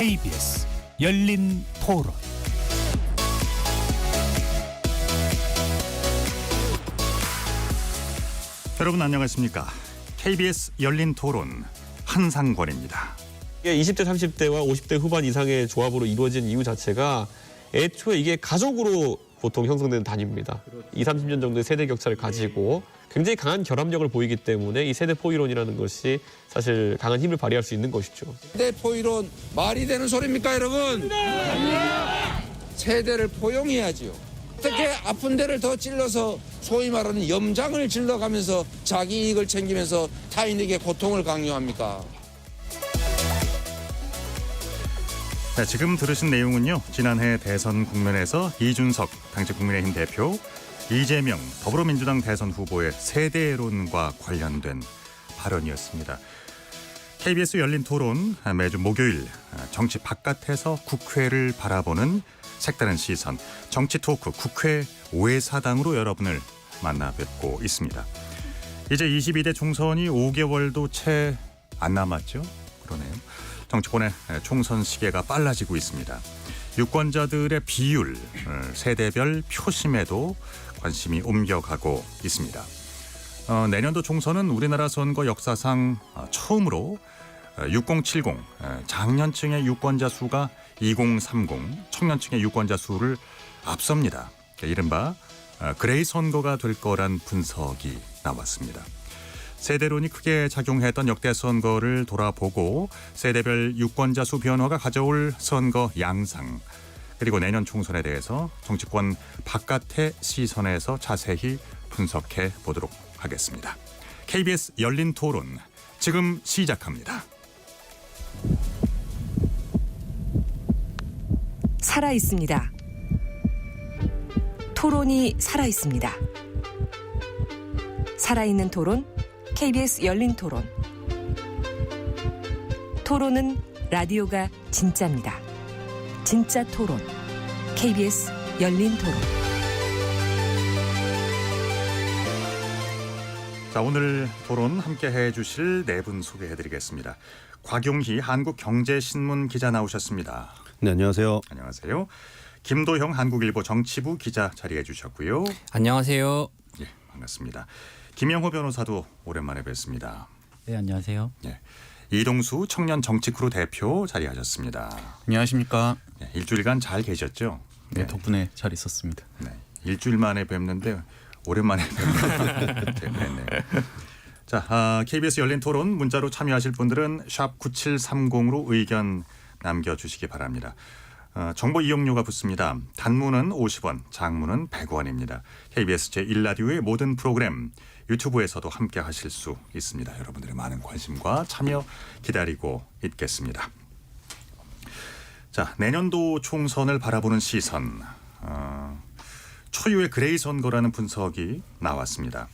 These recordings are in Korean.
KBS 열린 토론. 여러분 안녕하십니까? KBS 열린 토론 한상권입니다. 20대, 30대와 50대 후반 이상의 조합으로 이루어진 이유 자체가 애초에 이게 가족으로 보통 형성되는 단위입니다. 20, 30년 정도의 세대 격차를 가지고 굉장히 강한 결합력을 보이기 때문에 이 세대 포이론이라는 것이 사실 강한 힘을 발휘할 수 있는 것이죠. 세대 포이론 말이 되는 소리입니까, 여러분? 세대를 포용해야지요. 어떻게 아픈 데를 더 찔러서 소위 말하는 염장을 질러가면서 자기 이익을 챙기면서 타인에게 고통을 강요합니까? 네, 지금 들으신 내용은요. 지난해 대선 국면에서 이준석 당시 국민의힘 대표, 이재명 더불어민주당 대선 후보의 세대론과 관련된 발언이었습니다. KBS 열린 토론 매주 목요일 정치 바깥에서 국회를 바라보는 색다른 시선, 정치 토크 국회 오해사당으로 여러분을 만나 뵙고 있습니다. 이제 22대 총선이 5개월도 채 안 남았죠? 그러네요. 정치권의 총선 시계가 빨라지고 있습니다. 유권자들의 비율, 세대별 표심에도 관심이 옮겨가고 있습니다. 내년도 총선은 우리나라 선거 역사상 처음으로 6070 장년층의 유권자 수가 2030 청년층의 유권자 수를 앞섭니다. 이른바 그레이 선거가 될 거란 분석이 나왔습니다. 세대론이 크게 작용했던 역대 선거를 돌아보고 세대별 유권자 수 변화가 가져올 선거 양상, 그리고 내년 총선에 대해서 정치권 바깥의 시선에서 자세히 분석해 보도록 하겠습니다. KBS 열린 토론 지금 시작합니다. 살아 있습니다. 토론이 살아 있습니다. 살아있는 토론, KBS 열린 토론. 토론은 라디오가 진짜입니다. 진짜 토론, KBS 열린 토론. 자, 오늘 토론 함께 해주실 네 분 소개해드리겠습니다. 곽용희 한국경제신문 기자 나오셨습니다. 네, 안녕하세요. 안녕하세요. 김도형 한국일보 정치부 기자 자리해 주셨고요. 안녕하세요. 예, 반갑습니다. 김영호 변호사도 오랜만에 뵙습니다. 네, 안녕하세요. 예, 이동수 청년 정치크루 대표 자리하셨습니다. 안녕하십니까. 예, 일주일간 잘 계셨죠? 네, 덕분에 잘 있었습니다. 네, 일주일 만에 뵙는데 오랜만에 뵙는 그랬네요. 자, KBS 열린 토론 문자로 참여하실 분들은 샵 9730으로 의견 남겨주시기 바랍니다. 정보 이용료가 붙습니다. 단문은 50원, 장문은 100원입니다. KBS 제1라디오의 모든 프로그램 유튜브에서도 함께 하실 수 있습니다. 여러분들의 많은 관심과 참여 기다리고 있겠습니다. 자, 내년도 총선을 바라보는 시선, 초유의 그레이 선거라는 분석이 나왔습니다.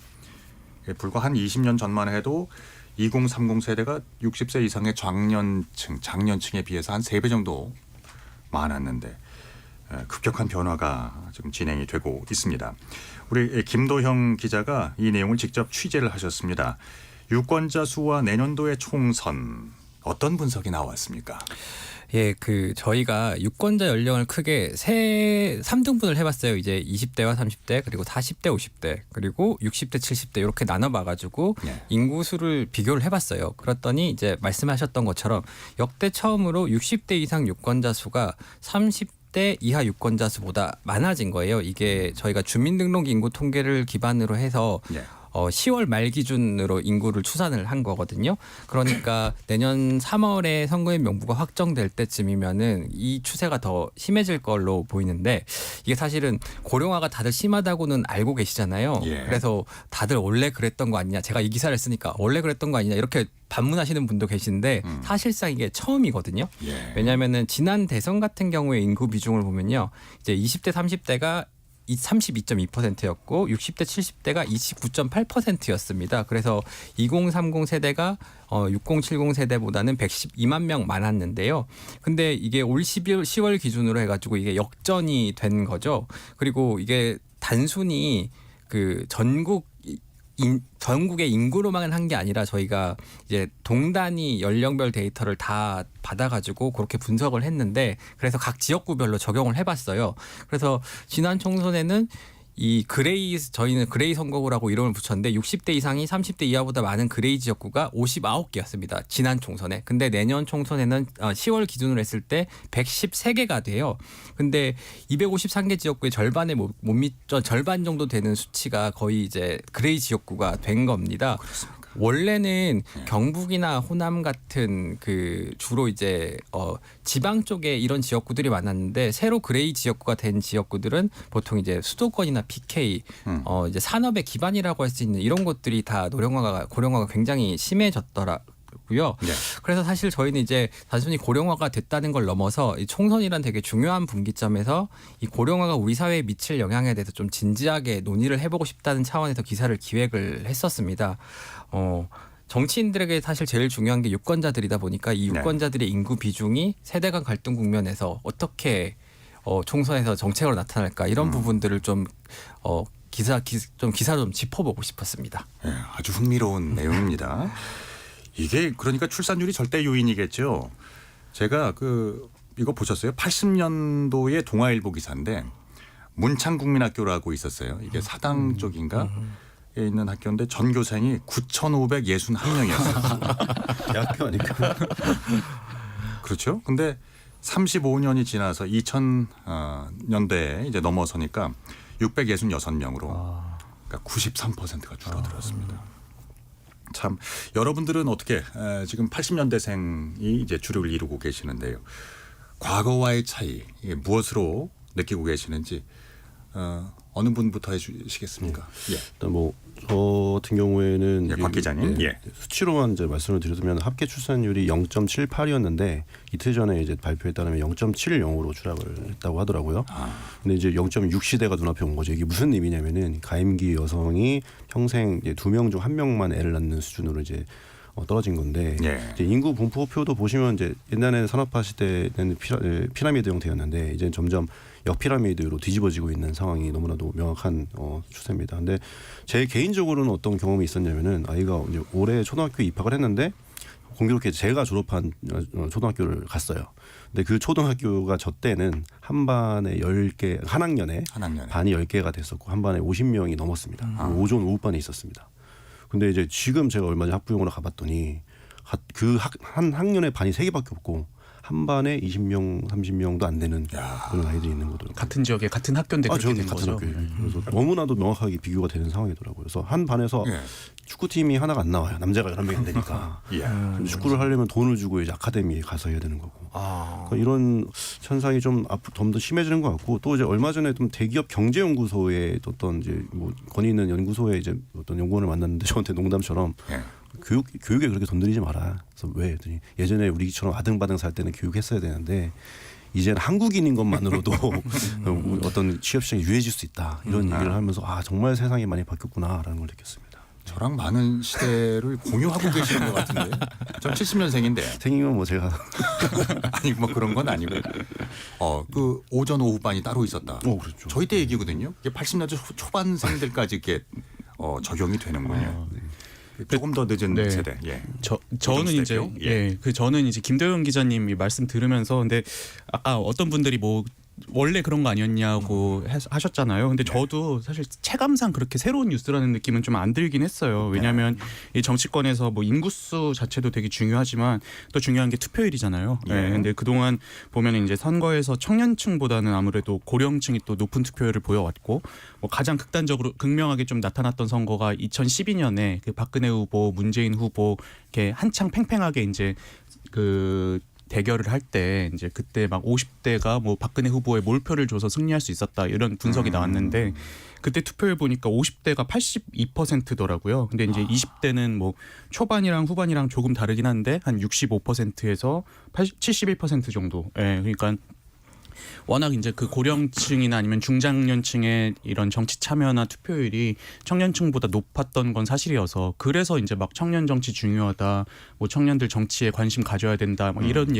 불과 한 20년 전만 해도 2030 세대가 60세 이상의 장년층에 비해서 한 3배 정도 많았는데 급격한 변화가 지금 진행이 되고 있습니다. 우리 김도형 기자가 이 내용을 직접 취재를 하셨습니다. 유권자 수와 내년도의 총선 어떤 분석이 나왔습니까? 예, 저희가 유권자 연령을 크게 3등분을 해봤어요. 이제 20대와 30대, 그리고 40대, 50대, 그리고 60대, 70대 이렇게 나눠봐가지고 네. 인구수를 비교를 해봤어요. 그랬더니 이제 말씀하셨던 것처럼 역대 처음으로 60대 이상 유권자 수가 30대 이하 유권자 수보다 많아진 거예요. 이게 저희가 주민등록 인구 통계를 기반으로 해서 10월 말 기준으로 인구를 추산을 한 거거든요. 그러니까 내년 3월에 선거인 명부가 확정될 때쯤이면은 이 추세가 더 심해질 걸로 보이는데, 이게 사실은 고령화가 다들 심하다고는 알고 계시잖아요. 예. 그래서 다들 원래 그랬던 거 아니냐, 제가 이 기사를 쓰니까 원래 그랬던 거 아니냐 이렇게 반문하시는 분도 계신데 사실상 이게 처음이거든요. 예. 왜냐하면은 지난 대선 같은 경우에 인구 비중을 보면요, 이제 20대 30대가 32.2%였고 60대 70대가 29.8%였습니다. 그래서 2030 세대가 6070 세대보다는 112만 명 많았는데요. 근데 이게 올 10월 기준으로 해가지고 이게 역전이 된 거죠. 그리고 이게 단순히 그 전국 전국의 인구로만 한 게 아니라 저희가 이제 동단위 연령별 데이터를 다 받아가지고 그렇게 분석을 했는데 그래서 각 지역구별로 적용을 해봤어요. 그래서 지난 총선에는 이 그레이 저희는 그레이 선거구라고 이름을 붙였는데 60대 이상이 30대 이하보다 많은 그레이 지역구가 59개였습니다. 지난 총선에. 근데 내년 총선에는 10월 기준으로 했을 때 113개가 돼요. 근데 253개 지역구의 절반에 절반 정도 되는 수치가 거의 이제 그레이 지역구가 된 겁니다. 그렇습니까? 원래는 경북이나 호남 같은 그 주로 이제 지방 쪽에 이런 지역구들이 많았는데 새로 그레이 지역구가 된 지역구들은 보통 이제 수도권이나 PK 이제 산업의 기반이라고 할 수 있는 이런 곳들이 다 고령화가 굉장히 심해졌더라고요. 네. 그래서 사실 저희는 이제 단순히 고령화가 됐다는 걸 넘어서 이 총선이란 되게 중요한 분기점에서 이 고령화가 우리 사회에 미칠 영향에 대해서 좀 진지하게 논의를 해보고 싶다는 차원에서 기사를 기획을 했었습니다. 정치인들에게 사실 제일 중요한 게 유권자들이다 보니까 이 유권자들의 인구 비중이 세대 간 갈등 국면에서 어떻게 총선에서 정책으로 나타날까 이런 부분들을 좀 기사로 좀 짚어보고 싶었습니다. 네, 아주 흥미로운 내용입니다. 이게 그러니까 출산율이 절대 요인이겠죠. 제가 이거 보셨어요? 80년도에 동아일보 기사인데 문창국민학교라고 있었어요. 이게 사당 쪽인가? 에 있는 학교인데 전교생이 9,561명이었어요. 대학교 아닐까? 그렇죠. 근데 35년이 지나서 2000년대에 이제 넘어서니까 666명으로 그러니까 93%가 줄어들었습니다. 참 여러분들은 어떻게 지금 80년대생이 이제 주력을 이루고 계시는데요. 과거와의 차이 이게 무엇으로 느끼고 계시는지 어느 분부터 해주시겠습니까? 예. 일단 저 같은 경우에는 곽 기자님, 수치로만 이제 말씀을 드리면 합계 출산율이 0.78이었는데 이틀 전에 이제 발표에 따르면 0.70으로 추락을 했다고 하더라고요. 근데 이제 0.6 시대가 눈앞에 온 거죠. 이게 무슨 의미냐면은 가임기 여성이 평생 2명 중 1명만 애를 낳는 수준으로 이제 떨어진 건데 이제 인구 분포표도 보시면 이제 옛날에는 산업화 시대는 피라미드 형태였는데 이제 점점 역피라미드로 뒤집어지고 있는 상황이 너무나도 명확한 추세입니다. 근데 제 개인적으로는 어떤 경험이 있었냐면은 아이가 이제 올해 초등학교에 입학을 했는데 공교롭게 제가 졸업한 초등학교를 갔어요. 근데 그 초등학교가 저 때는 한 반에 10개, 한 학년에 반이 10개가 됐었고 한 반에 50명이 넘었습니다. 오전 오후반에 있었습니다. 근데 이제 지금 제가 얼마 전에 학부형으로 가봤더니 그 한 학년에 반이 3개밖에 없고 한 반에 20명, 30명도 안 되는 그런 아이들이 있는 거더라고요. 같은 지역에 같은 학교인데 그렇게 된 같은 거죠. 학교예요. 그래서 너무나도 명확하게 비교가 되는 상황이더라고요. 그래서 한 반에서 축구팀이 하나가 안 나와요. 남자가 11명이 안 되니까. 축구를 하려면 돈을 주고 이제 아카데미에 가서 해야 되는 거고. 그러니까 이런 현상이 좀 더 심해지는 것 같고 또 이제 얼마 전에 좀 대기업 경제연구소에 어떤 이제 권위 있는 연구소에 이제 어떤 연구원을 만났는데 저한테 농담처럼 교육에 그렇게 돈 들이지 마라. 그래서 왜? 했더니 예전에 우리처럼 아등바등 살 때는 교육했어야 되는데 이제는 한국인인 것만으로도 어떤 취업 시장이 유해질 수 있다. 이런 얘기를 하면서 정말 세상이 많이 바뀌었구나라는 걸 느꼈습니다. 저랑 많은 시대를 공유하고 계시는 것 같은데. 전 70년생인데. 생이면 제가 아니 그런 건 아니고. 그 오전 오후반이 따로 있었다. 그렇죠. 저희 때 얘기거든요. 이게 80년대 초반생들까지 이렇게 적용이 되는군요. 조금 더 늦은 세대. 저는 이제 저는 이제 김도영 기자님이 말씀 들으면서 근데 아까 어떤 분들이 원래 그런 거 아니었냐고 하셨잖아요. 근데 저도 사실 체감상 그렇게 새로운 뉴스라는 느낌은 좀 안 들긴 했어요. 왜냐하면 이 정치권에서 인구수 자체도 되게 중요하지만 또 중요한 게 투표율이잖아요. 근데 그동안 보면 이제 선거에서 청년층보다는 아무래도 고령층이 또 높은 투표율을 보여왔고 가장 극명하게 좀 나타났던 선거가 2012년에 그 박근혜 후보, 문재인 후보 이렇게 한창 팽팽하게 이제 대결을 할 때 이제 그때 막 50대가 박근혜 후보에 몰표를 줘서 승리할 수 있었다 이런 분석이 나왔는데 그때 투표율 보니까 50대가 82%더라고요. 근데 이제 20대는 초반이랑 후반이랑 조금 다르긴 한데 한 65%에서 71% 정도. 그러니까 워낙 이제 그 고령층이나 아니면 중장년층의 이런 정치 참여나 투표율이 청년층보다 높았던 건 사실이어서 그래서 이제 막 청년 정치 중요하다, 뭐 청년들 정치에 관심 가져야 된다, 뭐 이런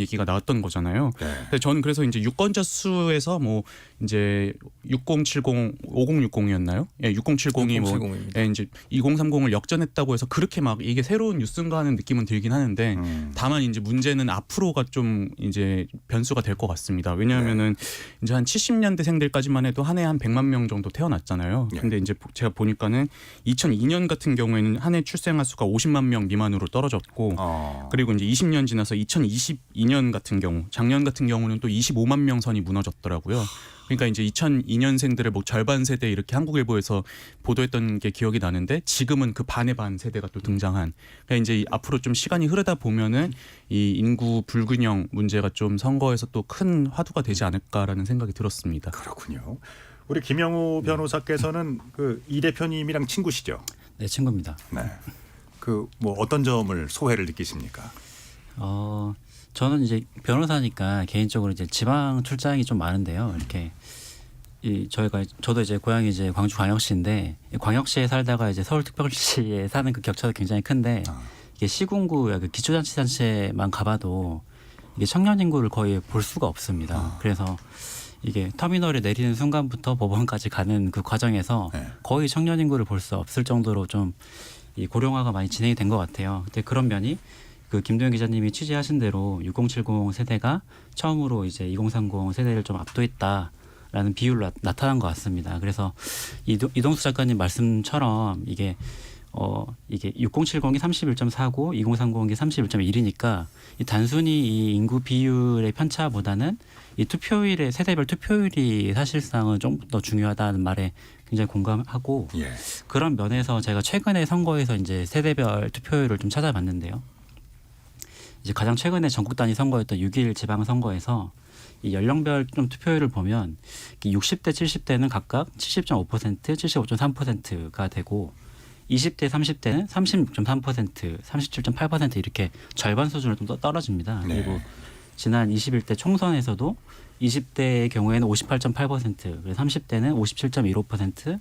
얘기가 나왔던 거잖아요. 네. 근데 저는 그래서 이제 유권자 수에서 뭐 이제 6070, 5060이었나요? 예, 6070이 뭐 6070입니다. 예, 이제 2030을 역전했다고 해서 그렇게 막 이게 새로운 뉴스인가 하는 느낌은 들긴 하는데 다만 이제 문제는 앞으로가 좀 이제 변수가 될 것 같습니다. 왜냐하면은 이제 한 70년대생들까지만 해도 한 해 한 100만 명 정도 태어났잖아요. 네. 근데 이제 제가 보니까는 2002년 같은 경우에는 한 해 출생아 수가 50만 명 미만으로 떨어졌고 그리고 이제 20년 지나서 2022년 같은 경우 작년 같은 경우는 또 25만 명 선이 무너졌더라고요. 그러니까 이제 2002년생들을 뭐 절반 세대 이렇게 한국일보에서 보도했던 게 기억이 나는데 지금은 그 반의 반 세대가 또 등장한. 그러니까 이제 앞으로 좀 시간이 흐르다 보면은 이 인구 불균형 문제가 좀 선거에서 또 큰 화두가 되지 않을까라는 생각이 들었습니다. 그렇군요. 우리 김영우 변호사께서는 그 이 대표님이랑 친구시죠? 네, 친구입니다. 네. 그 뭐 어떤 점을 소회를 느끼십니까? 저는 이제 변호사니까 개인적으로 이제 지방 출장이 좀 많은데요. 이렇게 저도 이제 고향이 이제 광주 광역시인데 광역시에 살다가 이제 서울특별시에 사는 그 격차도 굉장히 큰데 이게 시군구 그 기초자치단체만 가봐도 이게 청년 인구를 거의 볼 수가 없습니다. 그래서 이게 터미널에 내리는 순간부터 법원까지 가는 그 과정에서 네. 거의 청년 인구를 볼 수 없을 정도로 좀 이 고령화가 많이 진행이 된 것 같아요. 근데 그런 면이 그 김도현 기자님이 취재하신 대로 6070 세대가 처음으로 이제 2030 세대를 좀 압도했다라는 비율로 나타난 것 같습니다. 그래서 이동수 작가님 말씀처럼 이게 6070이 31.4고 2030이 31.1이니까 단순히 이 인구 비율의 편차보다는 이 투표율의 세대별 투표율이 사실상은 좀 더 중요하다는 말에 굉장히 공감하고 예. 그런 면에서 제가 최근에 선거에서 이제 세대별 투표율을 좀 찾아봤는데요. 이제 가장 최근에 전국 단위 선거였던 6.1 지방 선거에서 이 연령별 좀 투표율을 보면 60대, 70대는 각각 70.5%, 75.3%가 되고 20대, 30대는 36.3%, 37.8% 이렇게 절반 수준으로 좀 떨어집니다. 네. 그리고 지난 21대 총선에서도 20대의 경우에는 58.8%, 그리고 30대는 57.15%,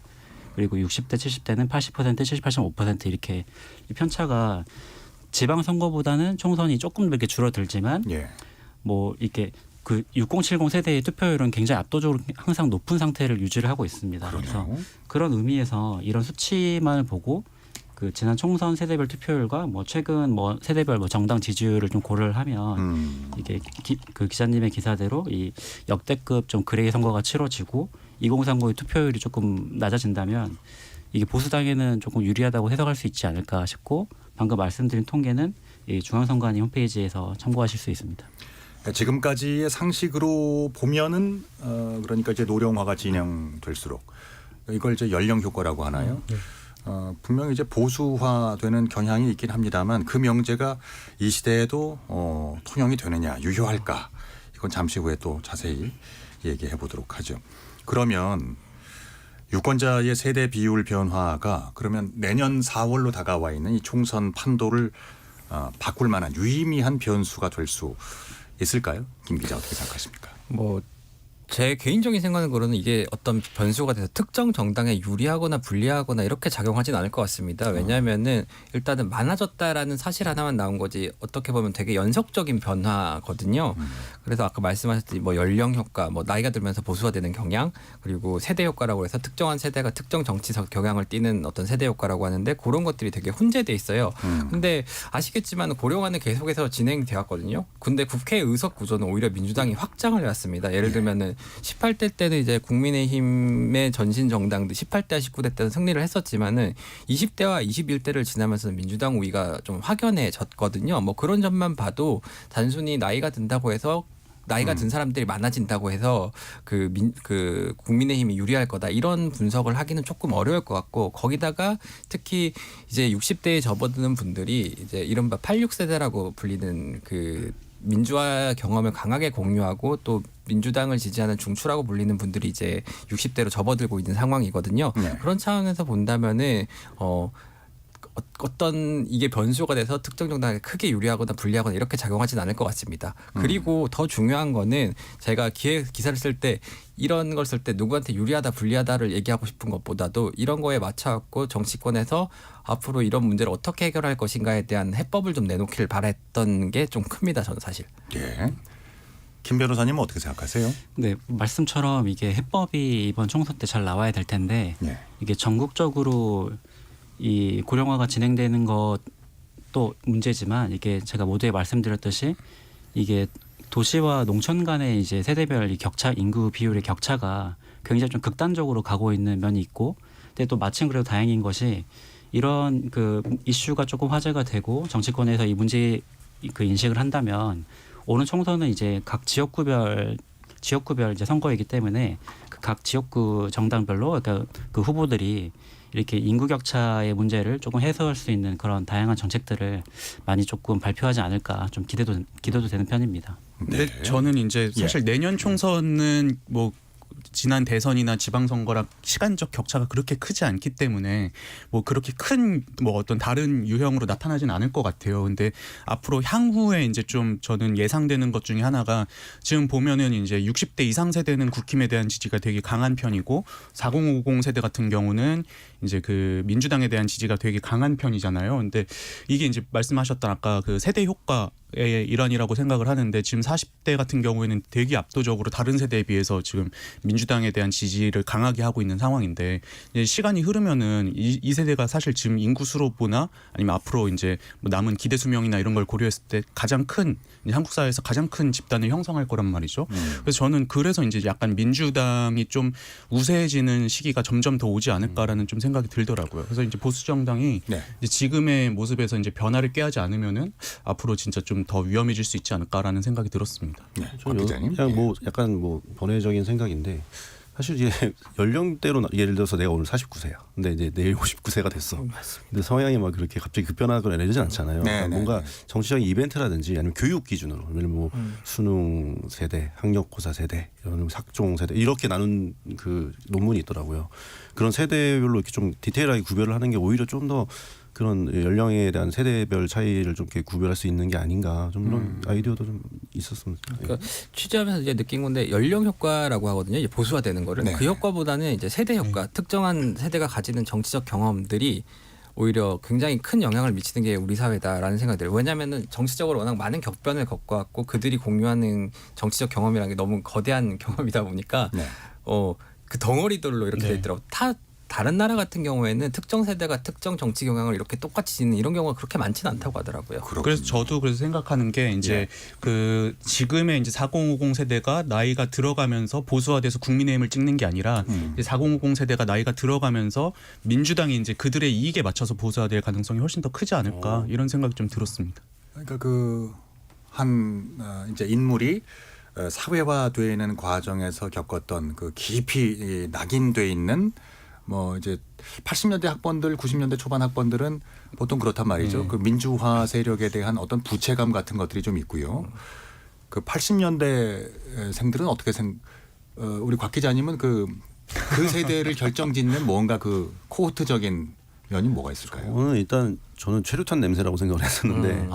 그리고 60대, 70대는 80%, 78.5% 이렇게 이 편차가 지방 선거보다는 총선이 조금 이렇게 줄어들지만 예. 뭐 이렇게 그 6070 세대의 투표율은 굉장히 압도적으로 항상 높은 상태를 유지를 하고 있습니다. 그래서 그러네요. 그런 의미에서 이런 수치만을 보고 그 지난 총선 세대별 투표율과 뭐 최근 뭐 세대별 뭐 정당 지지율을 좀 고려를 하면 이게 그 기자님의 기사대로 이 역대급 좀 그레이 선거가 치러지고 2030의 투표율이 조금 낮아진다면 이게 보수당에는 조금 유리하다고 해석할 수 있지 않을까 싶고 방금 말씀드린 통계는 이 중앙선관위 홈페이지에서 참고하실 수 있습니다. 지금까지의 상식으로 보면은 그러니까 이제 노령화가 진행될수록 이걸 이제 연령 효과라고 하나요? 분명히 이제 보수화되는 경향이 있긴 합니다만 그 명제가 이 시대에도 통용이 되느냐, 유효할까? 이건 잠시 후에 또 자세히 얘기해 보도록 하죠. 그러면 유권자의 세대 비율 변화가 그러면 내년 4월로 다가와 있는 이 총선 판도를 바꿀 만한 유의미한 변수가 될 수 있을까요? 김 기자 어떻게 생각하십니까? 뭐 제 개인적인 생각으로는 이게 어떤 변수가 돼서 특정 정당에 유리하거나 불리하거나 이렇게 작용하진 않을 것 같습니다. 왜냐하면은 일단은 많아졌다라는 사실 하나만 나온 거지 어떻게 보면 되게 연속적인 변화거든요. 그래서 아까 말씀하셨듯이 뭐 연령 효과, 뭐 나이가 들면서 보수화되는 경향, 그리고 세대 효과라고 해서 특정한 세대가 특정 정치적 경향을 띠는 어떤 세대 효과라고 하는데 그런 것들이 되게 혼재돼 있어요. 근데 아시겠지만 고령화는 계속해서 진행되었거든요. 근데 국회 의석 구조는 오히려 민주당이 확장을 해왔습니다. 예를 들면은 18대 때는 이제 국민의힘의 전신 정당들 18대, 19대 때는 승리를 했었지만은 20대와 21대를 지나면서 민주당 우위가 좀 확연해졌거든요. 뭐 그런 점만 봐도 단순히 나이가 든다고 해서 나이가 든 사람들이 많아진다고 해서 그 국민의힘이 유리할 거다 이런 분석을 하기는 조금 어려울 것 같고 거기다가 특히 이제 60대에 접어드는 분들이 이제 이른바 86세대라고 불리는 그 민주화 경험을 강하게 공유하고 또 민주당을 지지하는 중추라고 불리는 분들이 이제 60대로 접어들고 있는 상황이거든요. 네. 그런 차원에서 본다면은 어떤 이게 변수가 돼서 특정 정당에 크게 유리하거나 불리하거나 이렇게 작용하진 않을 것 같습니다. 그리고 더 중요한 거는 제가 기사를 쓸 때 이런 걸 쓸 때 누구한테 유리하다 불리하다를 얘기하고 싶은 것보다도 이런 거에 맞춰갖고 정치권에서 앞으로 이런 문제를 어떻게 해결할 것인가에 대한 해법을 좀 내놓기를 바랬던 게 좀 큽니다. 저는 사실. 예. 김 변호사님은 어떻게 생각하세요? 네, 말씀처럼 이게 해법이 이번 총선 때 잘 나와야 될 텐데 예. 이게 전국적으로 이 고령화가 진행되는 것도 문제지만 이게 제가 모두에 말씀드렸듯이 이게 도시와 농촌 간의 이제 세대별 이 격차, 인구 비율의 격차가 굉장히 좀 극단적으로 가고 있는 면이 있고, 근데 또 마침 그래도 다행인 것이 이런 그 이슈가 조금 화제가 되고 정치권에서 이 문제 그 인식을 한다면 오늘 총선은 이제 각 지역구별 이제 선거이기 때문에 그 각 지역구 정당별로 그러니까 그 후보들이 이렇게 인구 격차의 문제를 조금 해소할 수 있는 그런 다양한 정책들을 많이 조금 발표하지 않을까 좀 기대도 되는 편입니다. 근데 저는 이제 사실 내년 총선은 뭐 지난 대선이나 지방선거랑 시간적 격차가 그렇게 크지 않기 때문에 뭐 그렇게 큰 뭐 어떤 다른 유형으로 나타나지는 않을 것 같아요. 근데 앞으로 향후에 이제 좀 저는 예상되는 것 중에 하나가 지금 보면은 이제 60대 이상 세대는 국힘에 대한 지지가 되게 강한 편이고 4050 세대 같은 경우는 이제 그 민주당에 대한 지지가 되게 강한 편이잖아요. 근데 이게 이제 말씀하셨던 아까 그 세대 효과의 일환이라고 생각을 하는데 지금 40대 같은 경우에는 되게 압도적으로 다른 세대에 비해서 지금 민주당에 대한 지지를 강하게 하고 있는 상황인데 이제 시간이 흐르면은 이 세대가 사실 지금 인구 수로 보나 아니면 앞으로 이제 뭐 남은 기대 수명이나 이런 걸 고려했을 때 가장 큰 한국 사회에서 가장 큰 집단을 형성할 거란 말이죠. 그래서 저는 그래서 이제 약간 민주당이 좀 우세해지는 시기가 점점 더 오지 않을까라는 좀 생각이 들더라고요. 그래서 이제 보수 정당이 네. 이제 지금의 모습에서 이제 변화를 꾀하지 않으면은 앞으로 진짜 좀 더 위험해질 수 있지 않을까라는 생각이 들었습니다. 네. 곽 기자님. 그냥 뭐 약간 뭐 번외적인 생각인데 사실 이제 연령대로 예를 들어서 내가 오늘 49세야. 근데 이제 내일 59세가 됐어. 근데 성향이 막 그렇게 갑자기 급변하거나 이러지 않잖아요. 네, 네, 뭔가 네. 정치적인 이벤트라든지 아니면 교육 기준으로, 예를 뭐 수능 세대, 학력고사 세대, 이런 삭종 세대 이렇게 나눈 그 논문이 있더라고요. 그런 세대별로 이렇게 좀 디테일하게 구별을 하는 게 오히려 좀 더 그런 연령에 대한 세대별 차이를 좀 이렇게 구별할 수 있는 게 아닌가, 좀 이런 아이디어도 좀 있었으면. 그러니까 취재하면서 이제 느낀 건데 연령 효과라고 하거든요. 이제 보수화되는 거를 네. 그 효과보다는 이제 세대 효과, 특정한 세대가 가지는 정치적 경험들이 오히려 굉장히 큰 영향을 미치는 게 우리 사회다라는 생각이 들어요. 왜냐하면은 정치적으로 워낙 많은 격변을 겪어왔고 그들이 공유하는 정치적 경험이라는 게 너무 거대한 경험이다 보니까 네. 그 덩어리들로 이렇게 돼 있더라고. 다른 나라 같은 경우에는 특정 세대가 특정 정치 경향을 이렇게 똑같이 지는 이런 경우가 그렇게 많지는 않다고 하더라고요. 그래서 저도 그래서 생각하는 게 이제 그 지금의 이제 4050 세대가 나이가 들어가면서 보수화돼서 국민의힘을 찍는 게 아니라 이제 4050 세대가 나이가 들어가면서 민주당이 이제 그들의 이익에 맞춰서 보수화될 가능성이 훨씬 더 크지 않을까 이런 생각이 좀 들었습니다. 그러니까 그 한 이제 인물이 사회화되는 과정에서 겪었던 그 깊이 낙인돼 있는 뭐 이제 80년대 학번들, 90년대 초반 학번들은 보통 그렇단 말이죠. 그 민주화 세력에 대한 어떤 부채감 같은 것들이 좀 있고요. 그 80년대 생들은 어떻게 우리 곽 기자님은 그 세대를 결정짓는 뭔가 그 코호트적인 면이 뭐가 있을까요? 저는 일단 저는 최루탄 냄새라고 생각을 했었는데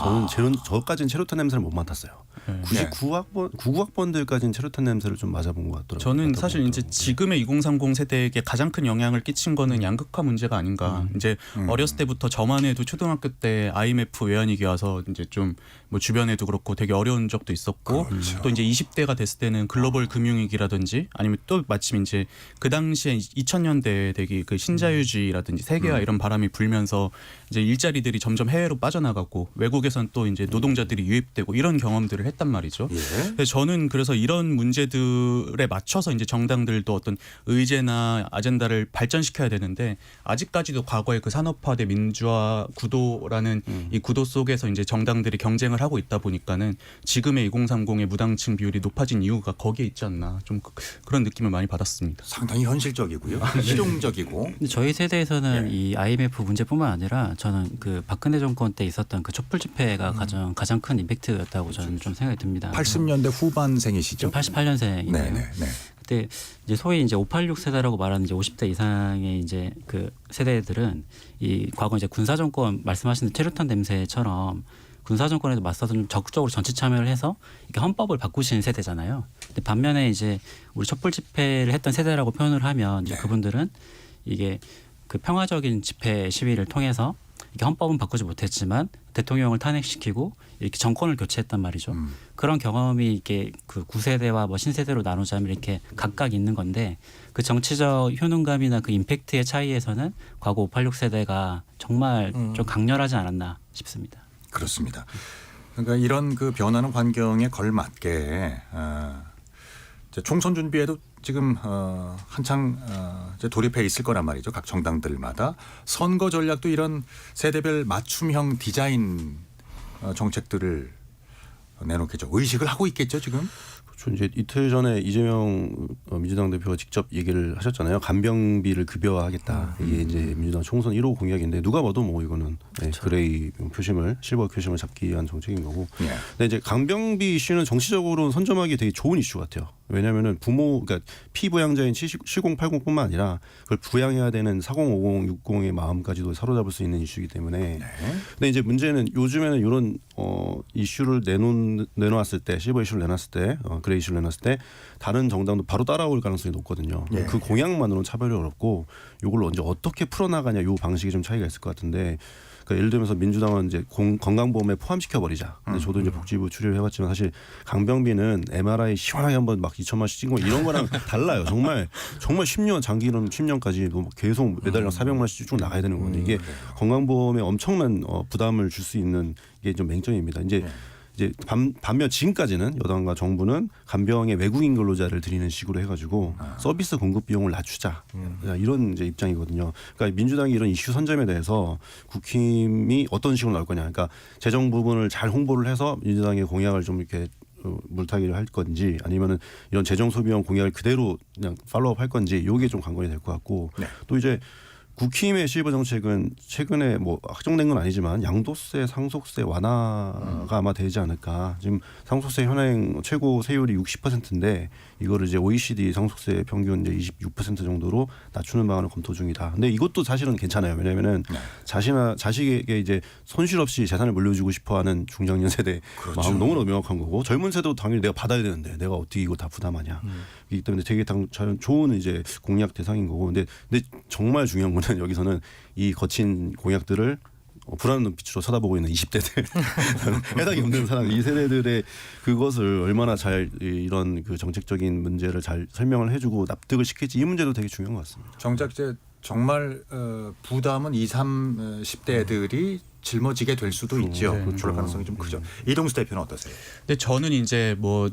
저까지는 최루탄 냄새를 못 맡았어요. 99학번들까지는 최루탄 냄새를 좀 맞아본 것 같더라고요. 저는 사실 이제 지금의 2030 세대에게 가장 큰 영향을 끼친 거는 양극화 문제가 아닌가. 이제 어렸을 때부터 저만 해도 초등학교 때 IMF 외환위기 와서 이제 좀 뭐 주변에도 그렇고 되게 어려운 적도 있었고 또 이제 20대가 됐을 때는 글로벌 금융위기라든지 아니면 또 마침 이제 그 당시에 2000년대에 되게 그 신자유주의라든지 세계화 이런 바람이 불면서 이제 일자리들이 점점 해외로 빠져나가고 외국에선 또 이제 노동자들이 유입되고 이런 경험들을 했단 말이죠. 그래서 저는 그래서 이런 문제들에 맞춰서 이제 정당들도 어떤 의제나 아젠다를 발전시켜야 되는데 아직까지도 과거의 그 산업화대 민주화 구도라는 이 구도 속에서 이제 정당들이 경쟁을 하고 있다 보니까는 지금의 2030의 무당층 비율이 높아진 이유가 거기에 있지 않나, 좀 그런 느낌을 많이 받았습니다. 상당히 현실적이고요. 실용적이고. 근데 저희 세대에서는 이 IMF 문제뿐만 아니라 저는 그 박근혜 정권 때 있었던 그 촛불 집회가 가장 큰 임팩트였다고 저는 좀 생각이 듭니다. 80년대 후반생이시죠? 88년생이네요. 네. 근데 이제 소위 이제 586 세대라고 말하는 이제 50대 이상의 이제 그 세대들은 이 과거 이제 군사 정권 말씀하신 최루탄 댐세처럼 군사 정권에도 맞서서 좀 적극적으로 정치 참여를 해서 이렇게 헌법을 바꾸신 세대잖아요. 근데 반면에 이제 우리 촛불 집회를 했던 세대라고 표현을 하면 이제 그분들은 이게 그 평화적인 집회 시위를 통해서 이렇게 헌법은 바꾸지 못했지만 대통령을 탄핵시키고 이렇게 정권을 교체했단 말이죠. 그런 경험이 이게 그 구세대와 뭐 신세대로 나누자면 이렇게 각각 있는 건데 그 정치적 효능감이나 그 임팩트의 차이에서는 과거 586 세대가 정말 좀 강렬하지 않았나 싶습니다. 그렇습니다. 그러니까 이런 그 변하는 환경에 걸맞게 이제 총선 준비에도 지금 한창 이제 돌입해 있을 거란 말이죠. 각 정당들마다 선거 전략도 이런 세대별 맞춤형 디자인 정책들을 내놓겠죠. 의식을 하고 있겠죠, 지금. 그렇죠. 이제 이틀 전에 이재명 민주당 대표가 직접 얘기를 하셨잖아요. 간병비를 급여화하겠다. 이게 이제 민주당 총선 1호 공약인데 누가 봐도 뭐 이거는 네, 그레이 표심을 실버 표심을 잡기 위한 정책인 거고. 예. 근데 이제 간병비 이슈는 정치적으로 선점하기 되게 좋은 이슈 같아요. 왜냐하면은 부모, 그러니까 피부양자인 7080뿐만 아니라 그걸 부양해야 되는 4050, 60의 마음까지도 사로잡을 수 있는 이슈이기 때문에. 근데 이제 문제는 요즘에는 이런 이슈를 내놓았을 때, 실버 이슈를 내놨을 때, 그레이 이슈를 내놨을 때 다른 정당도 바로 따라올 가능성이 높거든요. 예. 그 공약만으로는 차별이 어렵고 이걸 언제 어떻게 풀어나가냐, 요 방식이 좀 차이가 있을 것 같은데. 그러니까 예를 들면서 민주당은 이제 건강보험에 포함시켜 버리자. 근데 저도 이제 복지부 추리를 해봤지만 사실 강병비는 MRI 시원하게 한번 막 2천만씩 찍고 이런 거랑 달라요. 정말 10년 장기로는 10년까지 계속 매달 400만씩 쭉 나가야 되는 거거든요. 이게 건강보험에 엄청난 부담을 줄 수 있는 이게 좀 맹점입니다. 이제 반면 지금까지는 여당과 정부는 간병에 외국인 근로자를 들이는 식으로 해가지고 서비스 공급 비용을 낮추자 이런 이제 입장이거든요. 그러니까 민주당이 이런 이슈 선점에 대해서 국힘이 어떤 식으로 나올 거냐. 그러니까 재정 부분을 잘 홍보를 해서 민주당의 공약을 좀 이렇게 물타기를 할 건지 아니면은 이런 재정 소비형 공약을 그대로 그냥 팔로우업 할 건지 이게 좀 관건이 될 것 같고 또 이제. 국힘의 실버 정책은 최근에 뭐 확정된 건 아니지만 양도세, 상속세 완화가 아마 되지 않을까. 지금 상속세 현행 최고 세율이 60%인데 이거를 이제 OECD 상속세 평균 이제 26% 정도로 낮추는 방안을 검토 중이다. 근데 이것도 사실은 괜찮아요. 왜냐하면은 자식에게 이제 손실 없이 재산을 물려주고 싶어하는 중장년 세대 마음 너무나 명확한 거고 젊은 세대도 당연히 내가 받아야 되는데 내가 어떻게 이거 다 부담하냐. 이기 때문에 되게 좋은 이제 공약 대상인 거고. 근데 정말 중요한 거는 여기서는 이 거친 공약들을 불안한 눈빛으로 쳐다보고 있는 20대들 해당이 없는 사람 이 세대들의 그것을 얼마나 잘 이런 그 정책적인 문제를 잘 설명을 해주고 납득을 시킬지 이 문제도 되게 중요한 것 같습니다. 정작 이제 정말 부담은 20, 30대들이 짊어지게 될 수도 있죠. 그럴 가능성이 좀 크죠. 이동수 대표는 어떠세요? 근데 저는 이제 뭐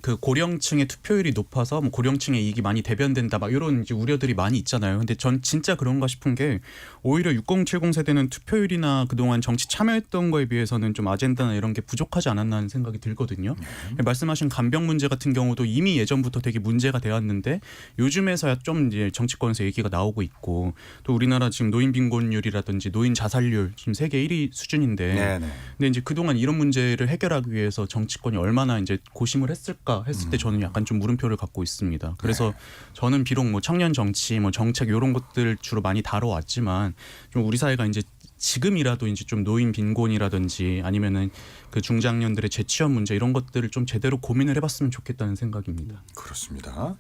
그 고령층의 투표율이 높아서 뭐 고령층의 이익이 많이 대변된다 막 이런 이제 우려들이 많이 있잖아요. 근데 전 진짜 그런가 싶은 게 오히려 60, 70 세대는 투표율이나 그동안 정치 참여했던 거에 비해서는 좀 아젠다나 이런 게 부족하지 않았나 하는 생각이 들거든요. 말씀하신 간병 문제 같은 경우도 이미 예전부터 되게 문제가 되었는데 요즘에서야 좀 이제 정치권에서 얘기가 나오고 있고 또 우리나라 지금 노인 빈곤율이라든지 노인 자살률 지금 세계 1위 수준인데 근데 이제 그동안 이런 문제를 해결하기 위해서 정치권이 얼마나 이제 고심을 했을까 했을 때 저는 약간 좀 물음표를 갖고 있습니다. 그래서 저는 비록 뭐 청년 정치, 뭐 정책 이런 것들 주로 많이 다뤄왔지만 좀 우리 사회가 이제 지금이라도 이제 좀 노인 빈곤이라든지 아니면은 그 중장년들의 재취업 문제 이런 것들을 좀 제대로 고민을 해봤으면 좋겠다는 생각입니다. 그렇습니다.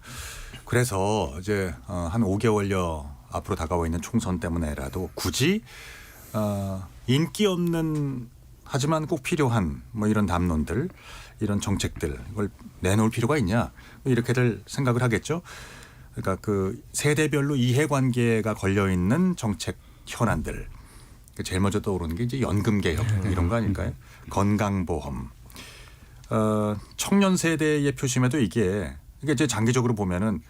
그래서 이제 한 5개월여 앞으로 다가와 있는 총선 때문에라도 굳이 인기 없는 하지만 꼭 필요한 뭐 이런 담론들 이런 정책들 이걸 내놓을 필요가 있냐 이렇게들 생각을 하겠죠. 그러니까 그 세대별로 이해관계가 걸려 있는 정책 현안들 제일 먼저 떠오르는 게 이제 연금 개혁 이런 거 아닐까요? 건강보험 청년 세대의 표심에도 이게 이제 장기적으로 보면은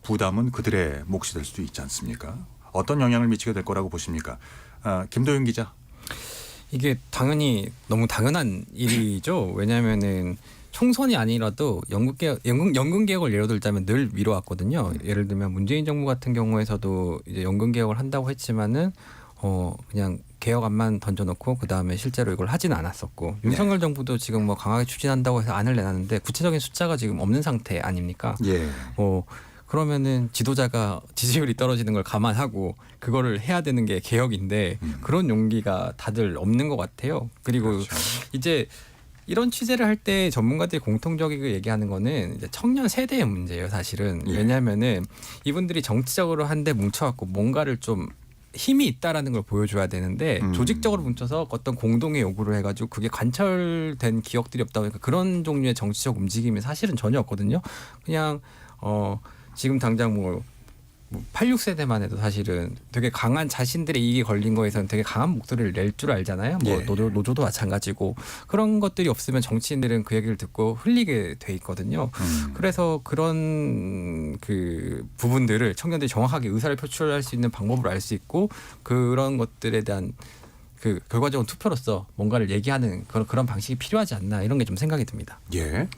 부담은 그들의 몫이 될 수도 있지 않습니까? 어떤 영향을 미치게 될 거라고 보십니까? 김도윤 기자. 이게 당연히 너무 당연한 일이죠. 왜냐하면은 총선이 아니라도 연금 개혁을 예로 들자면 늘 미뤄왔거든요. 예를 들면 문재인 정부 같은 경우에서도 이제 연금 개혁을 한다고 했지만은 그냥 개혁안만 던져놓고 그 다음에 실제로 이걸 하지는 않았었고 윤석열 정부도 지금 뭐 강하게 추진한다고 해서 안을 내놨는데 구체적인 숫자가 지금 없는 상태 아닙니까? 예. 그러면은 지도자가 지지율이 떨어지는 걸 감안하고 그거를 해야 되는 게 개혁인데 그런 용기가 다들 없는 것 같아요. 그리고 그렇죠. 이제 이런 취재를 할 때 전문가들이 공통적으로 얘기하는 거는 이제 청년 세대의 문제예요, 사실은. 예. 왜냐하면은 이분들이 정치적으로 한데 뭉쳐갖고 뭔가를 좀 힘이 있다라는 걸 보여줘야 되는데 조직적으로 뭉쳐서 어떤 공동의 요구를 해가지고 그게 관철된 기억들이 없다 보니까 그런 종류의 정치적 움직임이 사실은 전혀 없거든요. 그냥 지금 당장 뭐 86세대만 해도 사실은 되게 강한 자신들의 이익이 걸린 거에서는 되게 강한 목소리를 낼 줄 알잖아요. 뭐 예. 노조도 마찬가지고 그런 것들이 없으면 정치인들은 그 얘기를 듣고 흘리게 돼 있거든요. 그래서 그런 그 부분들을 청년들이 정확하게 의사를 표출할 수 있는 방법을 알 수 있고 그런 것들에 대한 그 결과적인 투표로서 뭔가를 얘기하는 그런 방식이 필요하지 않나 이런 게 좀 생각이 듭니다. 예.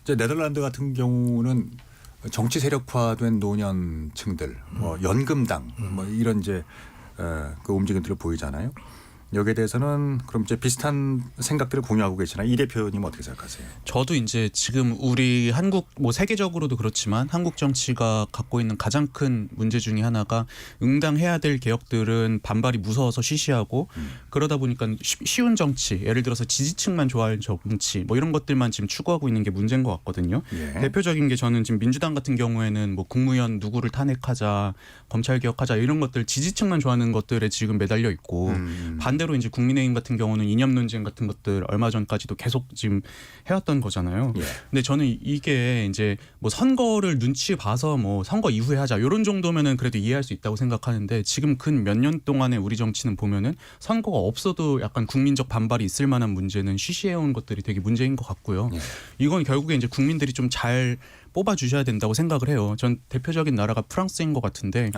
이제 네덜란드 같은 경우는 정치 세력화된 노년층들, 뭐 연금당, 뭐 이런 이제 그 움직임들을 보이잖아요. 여기에 대해서는 그럼 이제 비슷한 생각들을 공유하고 계시나 이 대표님 어떻게 생각하세요? 저도 이제 지금 우리 한국 뭐 세계적으로도 그렇지만 한국 정치가 갖고 있는 가장 큰 문제 중에 하나가 응당해야 될 개혁들은 반발이 무서워서 시시하고 그러다 보니까 쉬운 정치, 예를 들어서 지지층만 좋아하는 정치 뭐 이런 것들만 지금 추구하고 있는 게 문제인 것 같거든요. 예. 대표적인 게 저는 지금 민주당 같은 경우에는 뭐 국무위원 누구를 탄핵하자, 검찰 개혁하자 이런 것들 지지층만 좋아하는 것들에 지금 매달려 있고 반대로 이제 국민의힘 같은 경우는 이념 논쟁 같은 것들 얼마 전까지도 계속 지금 해왔던 거잖아요. 예. 근데 저는 이게 이제 뭐 선거를 눈치 봐서 뭐 선거 이후에 하자 이런 정도면은 그래도 이해할 수 있다고 생각하는데 지금 근 몇 년 동안의 우리 정치는 보면은 선거가 없어도 약간 국민적 반발이 있을 만한 문제는 쉬쉬해온 것들이 되게 문제인 것 같고요. 예. 이건 결국에 이제 국민들이 좀 잘 뽑아주셔야 된다고 생각을 해요. 전 대표적인 나라가 프랑스인 것 같은데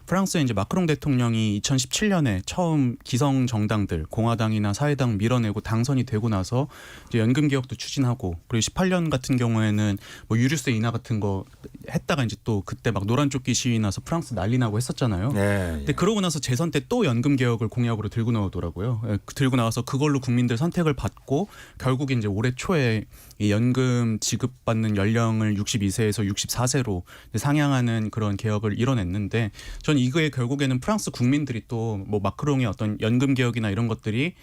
프랑스에 이제 마크롱 대통령이 2017년에 처음 기성 정당들 공화당이나 사회당 밀어내고 당선이 되고 나서 이제 연금 개혁도 추진하고 그리고 18년 같은 경우에는 뭐 유류세 인하 같은 거 했다가 이제 또 그때 막 노란 조끼 시위 나서 프랑스 난리 나고 했었잖아요. 예. 근데 그러고 나서 재선 때 또 연금 개혁을 공약으로 들고 나오더라고요. 예, 들고 나와서 그걸로 국민들 선택을 받고 결국 이제 올해 초에 이 연금 지급받는 연령을 62세에서 64세로 상향하는 그런 개혁을 이뤄냈는데 전 이거에 결국에는 프랑스 국민들이 또 뭐 마크롱의 어떤 연금 개혁이나 이런 것들이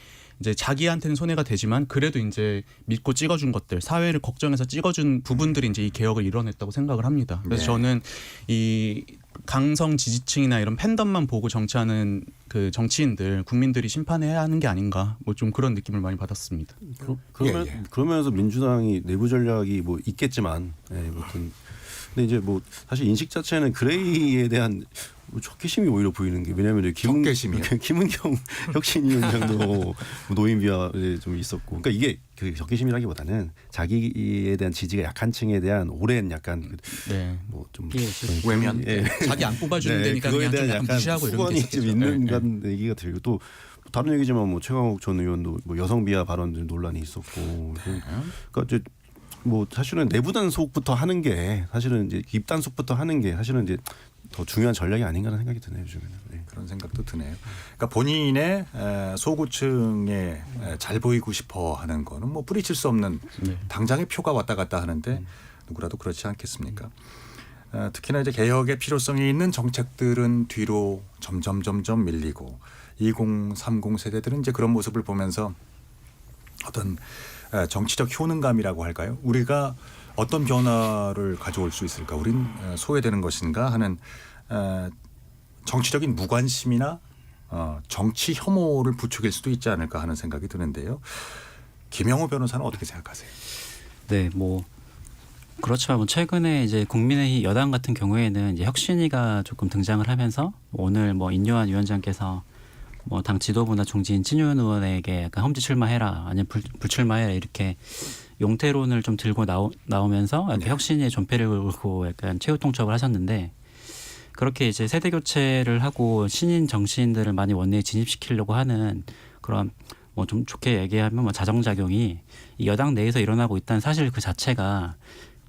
이제 자기한테는 손해가 되지만 그래도 이제 믿고 찍어준 것들 사회를 걱정해서 찍어준 부분들이 이제 이 개혁을 이뤄냈다고 생각을 합니다. 그래서 네. 저는 이 강성 지지층이나 이런 팬덤만 보고 정치하는 그 정치인들 국민들이 심판해야 하는 게 아닌가 뭐 좀 그런 느낌을 많이 받았습니다. 그러면서 민주당이 내부 전략이 뭐 있겠지만, 아무튼 근데 이제 뭐 사실 인식 자체는 그레이에 대한 적개심이 오히려 보이는 게 왜냐하면 적개심이요? 김은경 혁신위원장도 노인비와 좀 있었고, 그러니까 이게 그 적개심이라기보다는 자기에 대한 지지가 약한 층에 대한 오랜 약간 네. 뭐좀 외면. 자기 안 뽑아주는 데니까 그거에 그냥 좀 대한 약간 약간 무시하고 이런 게 수건이 좀 있었겠죠. 있는 네. 간 얘기가 들고 또 다른 얘기지만 뭐 최강욱 전 의원도 뭐 여성 비하 발언 논란이 있었고, 그러니까 이제 뭐 사실은 내부 단속부터 하는 게 사실은 이제 입 단속부터 하는 게 사실은 이제 더 중요한 전략이 아닌가 하는 생각이 드네요, 요즘에는. 네. 그런 생각도 드네요. 그러니까 본인의 소구층에 잘 보이고 싶어 하는 거는 뭐 뿌리칠 수 없는 당장의 표가 왔다 갔다 하는데 누구라도 그렇지 않겠습니까? 특히나 이제 개혁의 필요성이 있는 정책들은 뒤로 점점 밀리고 2030 세대들은 이제 그런 모습을 보면서 어떤 정치적 효능감이라고 할까요? 우리가 어떤 변화를 가져올 수 있을까? 우린 소외되는 것인가 하는 정치적인 무관심이나 정치 혐오를 부추길 수도 있지 않을까 하는 생각이 드는데요. 김영호 변호사는 어떻게 생각하세요? 네, 뭐 그렇지만 뭐 최근에 이제 국민의힘 여당 같은 경우에는 이제 혁신위가 조금 등장을 하면서 오늘 뭐 인요한 위원장께서 뭐 당 지도부나 중진 친윤 의원에게 약간 험지 출마해라 아니면 불출마해라 이렇게 용태론을 좀 들고 나오면서 약간 혁신의 존폐를 걸고 약간 최후 통첩을 하셨는데, 그렇게 이제 세대 교체를 하고 신인 정치인들을 많이 원내에 진입시키려고 하는 그런 뭐 좀 좋게 얘기하면 뭐 자정작용이 이 여당 내에서 일어나고 있다는 사실 그 자체가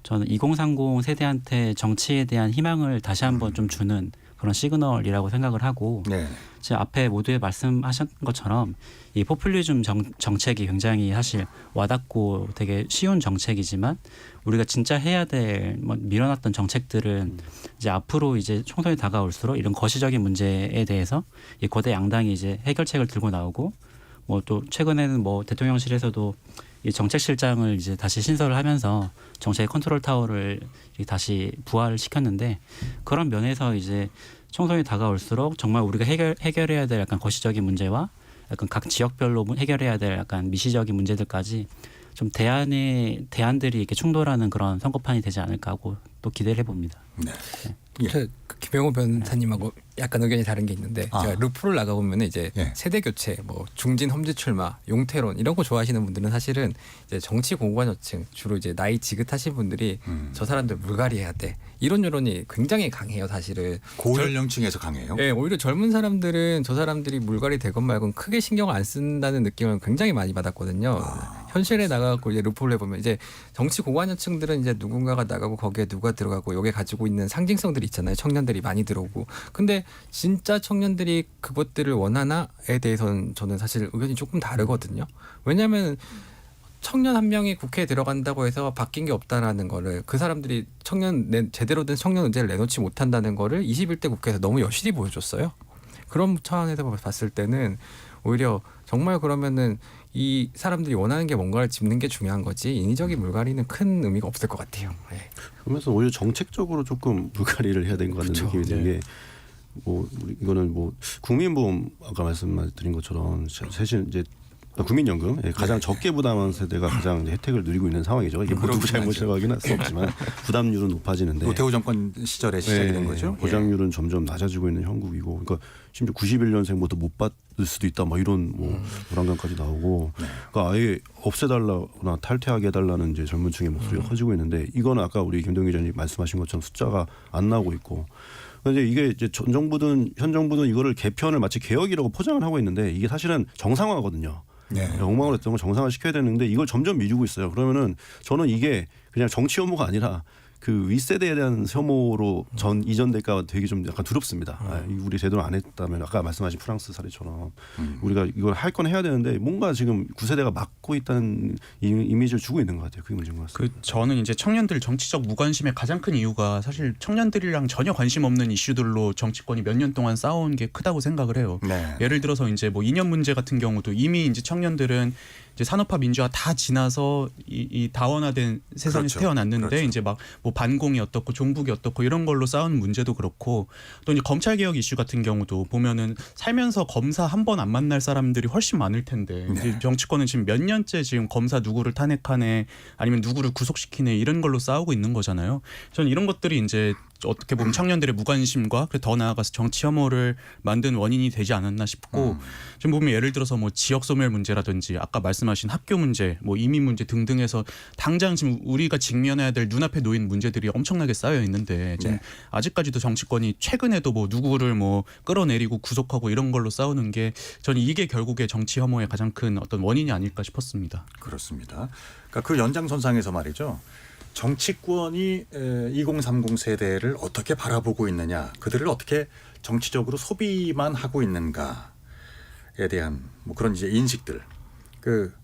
저는 2030 세대한테 정치에 대한 희망을 다시 한번 좀 주는 그런 시그널이라고 생각을 하고 네. 제 앞에 모두에 말씀하신 것처럼 이 포퓰리즘 정책이 굉장히 사실 와닿고 되게 쉬운 정책이지만 우리가 진짜 해야 될 밀어놨던 정책들은 이제 앞으로 이제 총선이 다가올수록 이런 거시적인 문제에 대해서 이 거대 양당이 이제 해결책을 들고 나오고 뭐 또 최근에는 뭐 대통령실에서도 이 정책실장을 이제 다시 신설을 하면서 정책 컨트롤 타워를 다시 부활을 시켰는데 그런 면에서 이제 총선이 다가올수록 정말 우리가 해결해야 될 약간 거시적인 문제와 약간 각 지역별로 해결해야 될 약간 미시적인 문제들까지 좀 대안들이 이렇게 충돌하는 그런 선거판이 되지 않을까 하고 또 기대를 해봅니다. 네. 저 김영호 변호사님하고 약간 의견이 다른 게 있는데 제가 루프를 나가 보면 이제 예. 세대 교체, 뭐 중진 험지 출마, 용태론 이런 거 좋아하시는 분들은 사실은 이제 정치 공관여층 주로 이제 나이 지긋하신 분들이 저 사람들 물갈이해야 돼 이런 여론이 굉장히 강해요, 사실은. 고연령층에서 강해요. 네, 오히려 젊은 사람들은 저 사람들이 물갈이 되건 말건 크게 신경을 안 쓴다는 느낌을 굉장히 많이 받았거든요. 현실에 나가고 이제 루프를 해보면 이제 정치 고관여층들은 이제 누군가가 나가고 거기에 누가 들어가고 여기에 가지고 있는 상징성들이 있잖아요. 청년들이 많이 들어오고. 근데 진짜 청년들이 그것들을 원하나에 대해서는 저는 사실 의견이 조금 다르거든요. 왜냐하면 청년 한 명이 국회에 들어간다고 해서 바뀐 게 없다라는 거를 그 사람들이 제대로 된 청년 의제를 내놓지 못한다는 거를 21대 국회에서 너무 여실히 보여줬어요. 그런 차원에서 봤을 때는 오히려 정말 그러면은 이 사람들이 원하는 게 뭔가를 짚는 게 중요한 거지 인위적인 물갈이는 큰 의미가 없을 것 같아요. 네. 그러면서 오히려 정책적으로 조금 물갈이를 해야 되는 것 같은 느낌이 드는 게 뭐 이거는 뭐 국민보험 아까 말씀드린 것처럼 사실 이제 국민연금 가장 적게 부담한 세대가 가장 이제 혜택을 누리고 있는 상황이죠. 이게 누구 잘못이라고 하기는 할 수 없지만 부담률은 높아지는데 노태우 정권 시절에 시작이 된 거죠. 보장률은 점점 낮아지고 있는 형국이고, 그러니까 심지어 91년생부터 못 받을 수도 있다, 뭐 이런 뭐 불안감까지 나오고, 그러니까 아예 없애달라거나 탈퇴하게 해달라는 이제 젊은층의 목소리가 커지고 있는데, 이거는 아까 우리 김동연 기자님 말씀하신 것처럼 숫자가 안 나오고 있고. 근데 이게 이제 전 정부든 현 정부든 이거를 개편을 마치 개혁이라고 포장을 하고 있는데 이게 사실은 정상화거든요. 엉망으로 했던 걸 정상화 시켜야 되는데 이걸 점점 미루고 있어요. 그러면은 저는 이게 그냥 정치 혐오가 아니라 그 윗세대에 대한 혐오로 이전될까 되게 좀 약간 두렵습니다. 우리 제대로 안 했다면 아까 말씀하신 프랑스 사례처럼 우리가 이걸 할 건 해야 되는데 뭔가 지금 9세대가 막고 있다는 이미지를 주고 있는 것 같아요. 그게 문제인 것 같습니다. 저는 이제 청년들 정치적 무관심의 가장 큰 이유가 사실 청년들이랑 전혀 관심 없는 이슈들로 정치권이 몇 년 동안 싸운 게 크다고 생각을 해요. 네. 예를 들어서 이제 뭐 이념 문제 같은 경우도 이미 이제 청년들은 이제 산업화 민주화 다 지나서 이 다원화된 세상에서 태어났는데 이제 막 뭐 반공이 어떻고 종북이 어떻고 이런 걸로 싸우는 문제도 그렇고, 또 이제 검찰 개혁 이슈 같은 경우도 보면은 살면서 검사 한 번 안 만날 사람들이 훨씬 많을 텐데 이제 정치권은 지금 몇 년째 지금 검사 누구를 탄핵하네 아니면 누구를 구속시키네 이런 걸로 싸우고 있는 거잖아요. 저는 이런 것들이 이제 어떻게 보면 청년들의 무관심과 더 나아가서 정치 혐오를 만든 원인이 되지 않았나 싶고, 지금 보면 예를 들어서 뭐 지역 소멸 문제라든지 아까 말씀하신 학교 문제, 뭐 이민 문제 등등해서 당장 지금 우리가 직면해야 될 눈앞에 놓인 문제들이 엄청나게 쌓여 있는데 지금 아직까지도 정치권이 최근에도 뭐 누구를 뭐 끌어내리고 구속하고 이런 걸로 싸우는 게 저는 이게 결국에 정치 혐오의 가장 큰 어떤 원인이 아닐까 싶었습니다. 그렇습니다. 그러니까 그 연장선상에서 말이죠. 정치권이 2030 세대를 어떻게 바라보고 있느냐, 그들을 어떻게 정치적으로 소비만 하고 있는가에 대한 뭐 그런 이제 인식들. 그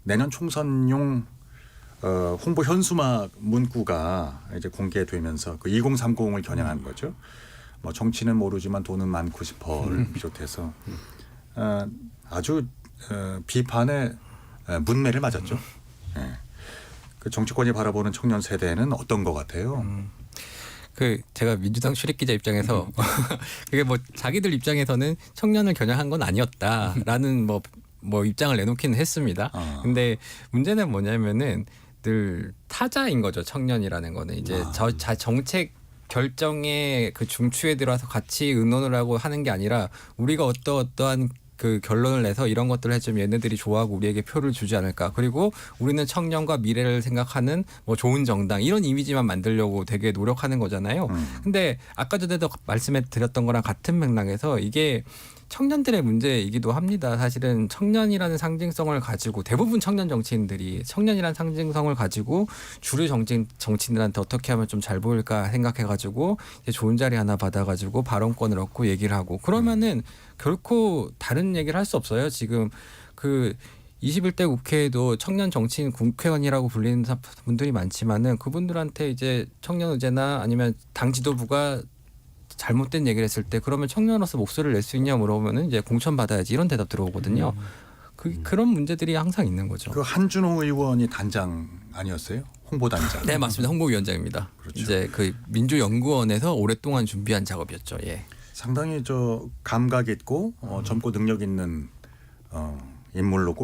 내년 총선용 홍보 현수막 문구가 이제 공개되면서 그 2030을 겨냥한 거죠. 뭐 정치는 모르지만 돈은 많고 싶어를 비롯해서 아주 비판의 문매를 맞았죠. 네. 그 정치권이 바라보는 청년 세대는 어떤 것 같아요? 그 제가 민주당 출입 기자 입장에서 그게 뭐 자기들 입장에서는 청년을 겨냥한 건 아니었다라는 뭐 입장을 내놓기는 했습니다. 근데 문제는 뭐냐면은 늘 타자인 거죠. 청년이라는 거는 이제 정책 결정의 그 중추에 들어와서 같이 의논을 하고 하는 게 아니라 우리가 어떠한 그 결론을 내서 이런 것들을 해주면 얘네들이 좋아하고 우리에게 표를 주지 않을까. 그리고 우리는 청년과 미래를 생각하는 뭐 좋은 정당 이런 이미지만 만들려고 되게 노력하는 거잖아요. 근데 아까 전에도 말씀해 드렸던 거랑 같은 맥락에서 이게 청년들의 문제이기도 합니다. 사실은 청년이라는 상징성을 가지고 대부분 청년 정치인들이 청년이라는 상징성을 가지고 주류 정치인들한테 어떻게 하면 좀 잘 보일까 생각해가지고 이제 좋은 자리 하나 받아가지고 발언권을 얻고 얘기를 하고 그러면은 결코 다른 얘기를 할 수 없어요. 지금 그 21대 국회에도 청년 정치인 국회의원이라고 불리는 분들이 많지만은 그분들한테 이제 청년 의제나 아니면 당 지도부가 잘못된 얘기를 했을 때 그러면 청년으로서 목소리를 낼 수 있냐 물어보면은 이제 공천 받아야지 이런 대답 들어오거든요. 그런 문제들이 항상 있는 거죠. 그 한준호 의원이 단장 아니었어요? 홍보단장. 네, 맞습니다. 홍보위원장입니다. 그렇죠. 이제 그 민주연구원에서 오랫동안 준비한 작업이었죠. 예. 상당히 저 감각 있고 젊고 능력 있는 인물로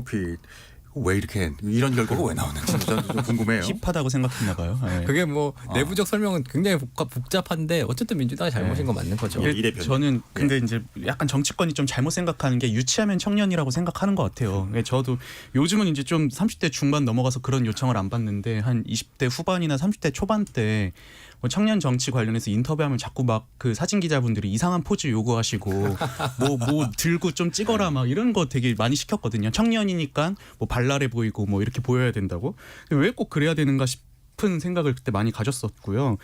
왜 이렇게 이런 결과가 왜 나오는지 저는 좀 궁금해요. 힙하다고 생각했나 봐요. 네. 그게 뭐 내부적 설명은 굉장히 복잡한데 어쨌든 민주당이 잘못인 건 맞는 거죠. 이 대표님. 저는 근데 이제 약간 정치권이 좀 잘못 생각하는 게 유치하면 청년이라고 생각하는 것 같아요. 저도 요즘은 이제 좀 30대 중반 넘어가서 그런 요청을 안 받는데 한 20대 후반이나 30대 초반 때 뭐 청년 정치 관련해서 인터뷰하면 자꾸 막 그 사진 기자분들이 이상한 포즈 요구하시고 뭐 들고 좀 찍어라 막 이런 거 되게 많이 시켰거든요. 청년이니까 뭐 발랄해 보이고 뭐 이렇게 보여야 된다고. 왜 꼭 그래야 되는가 싶은 생각을 그때 많이 가졌었고요.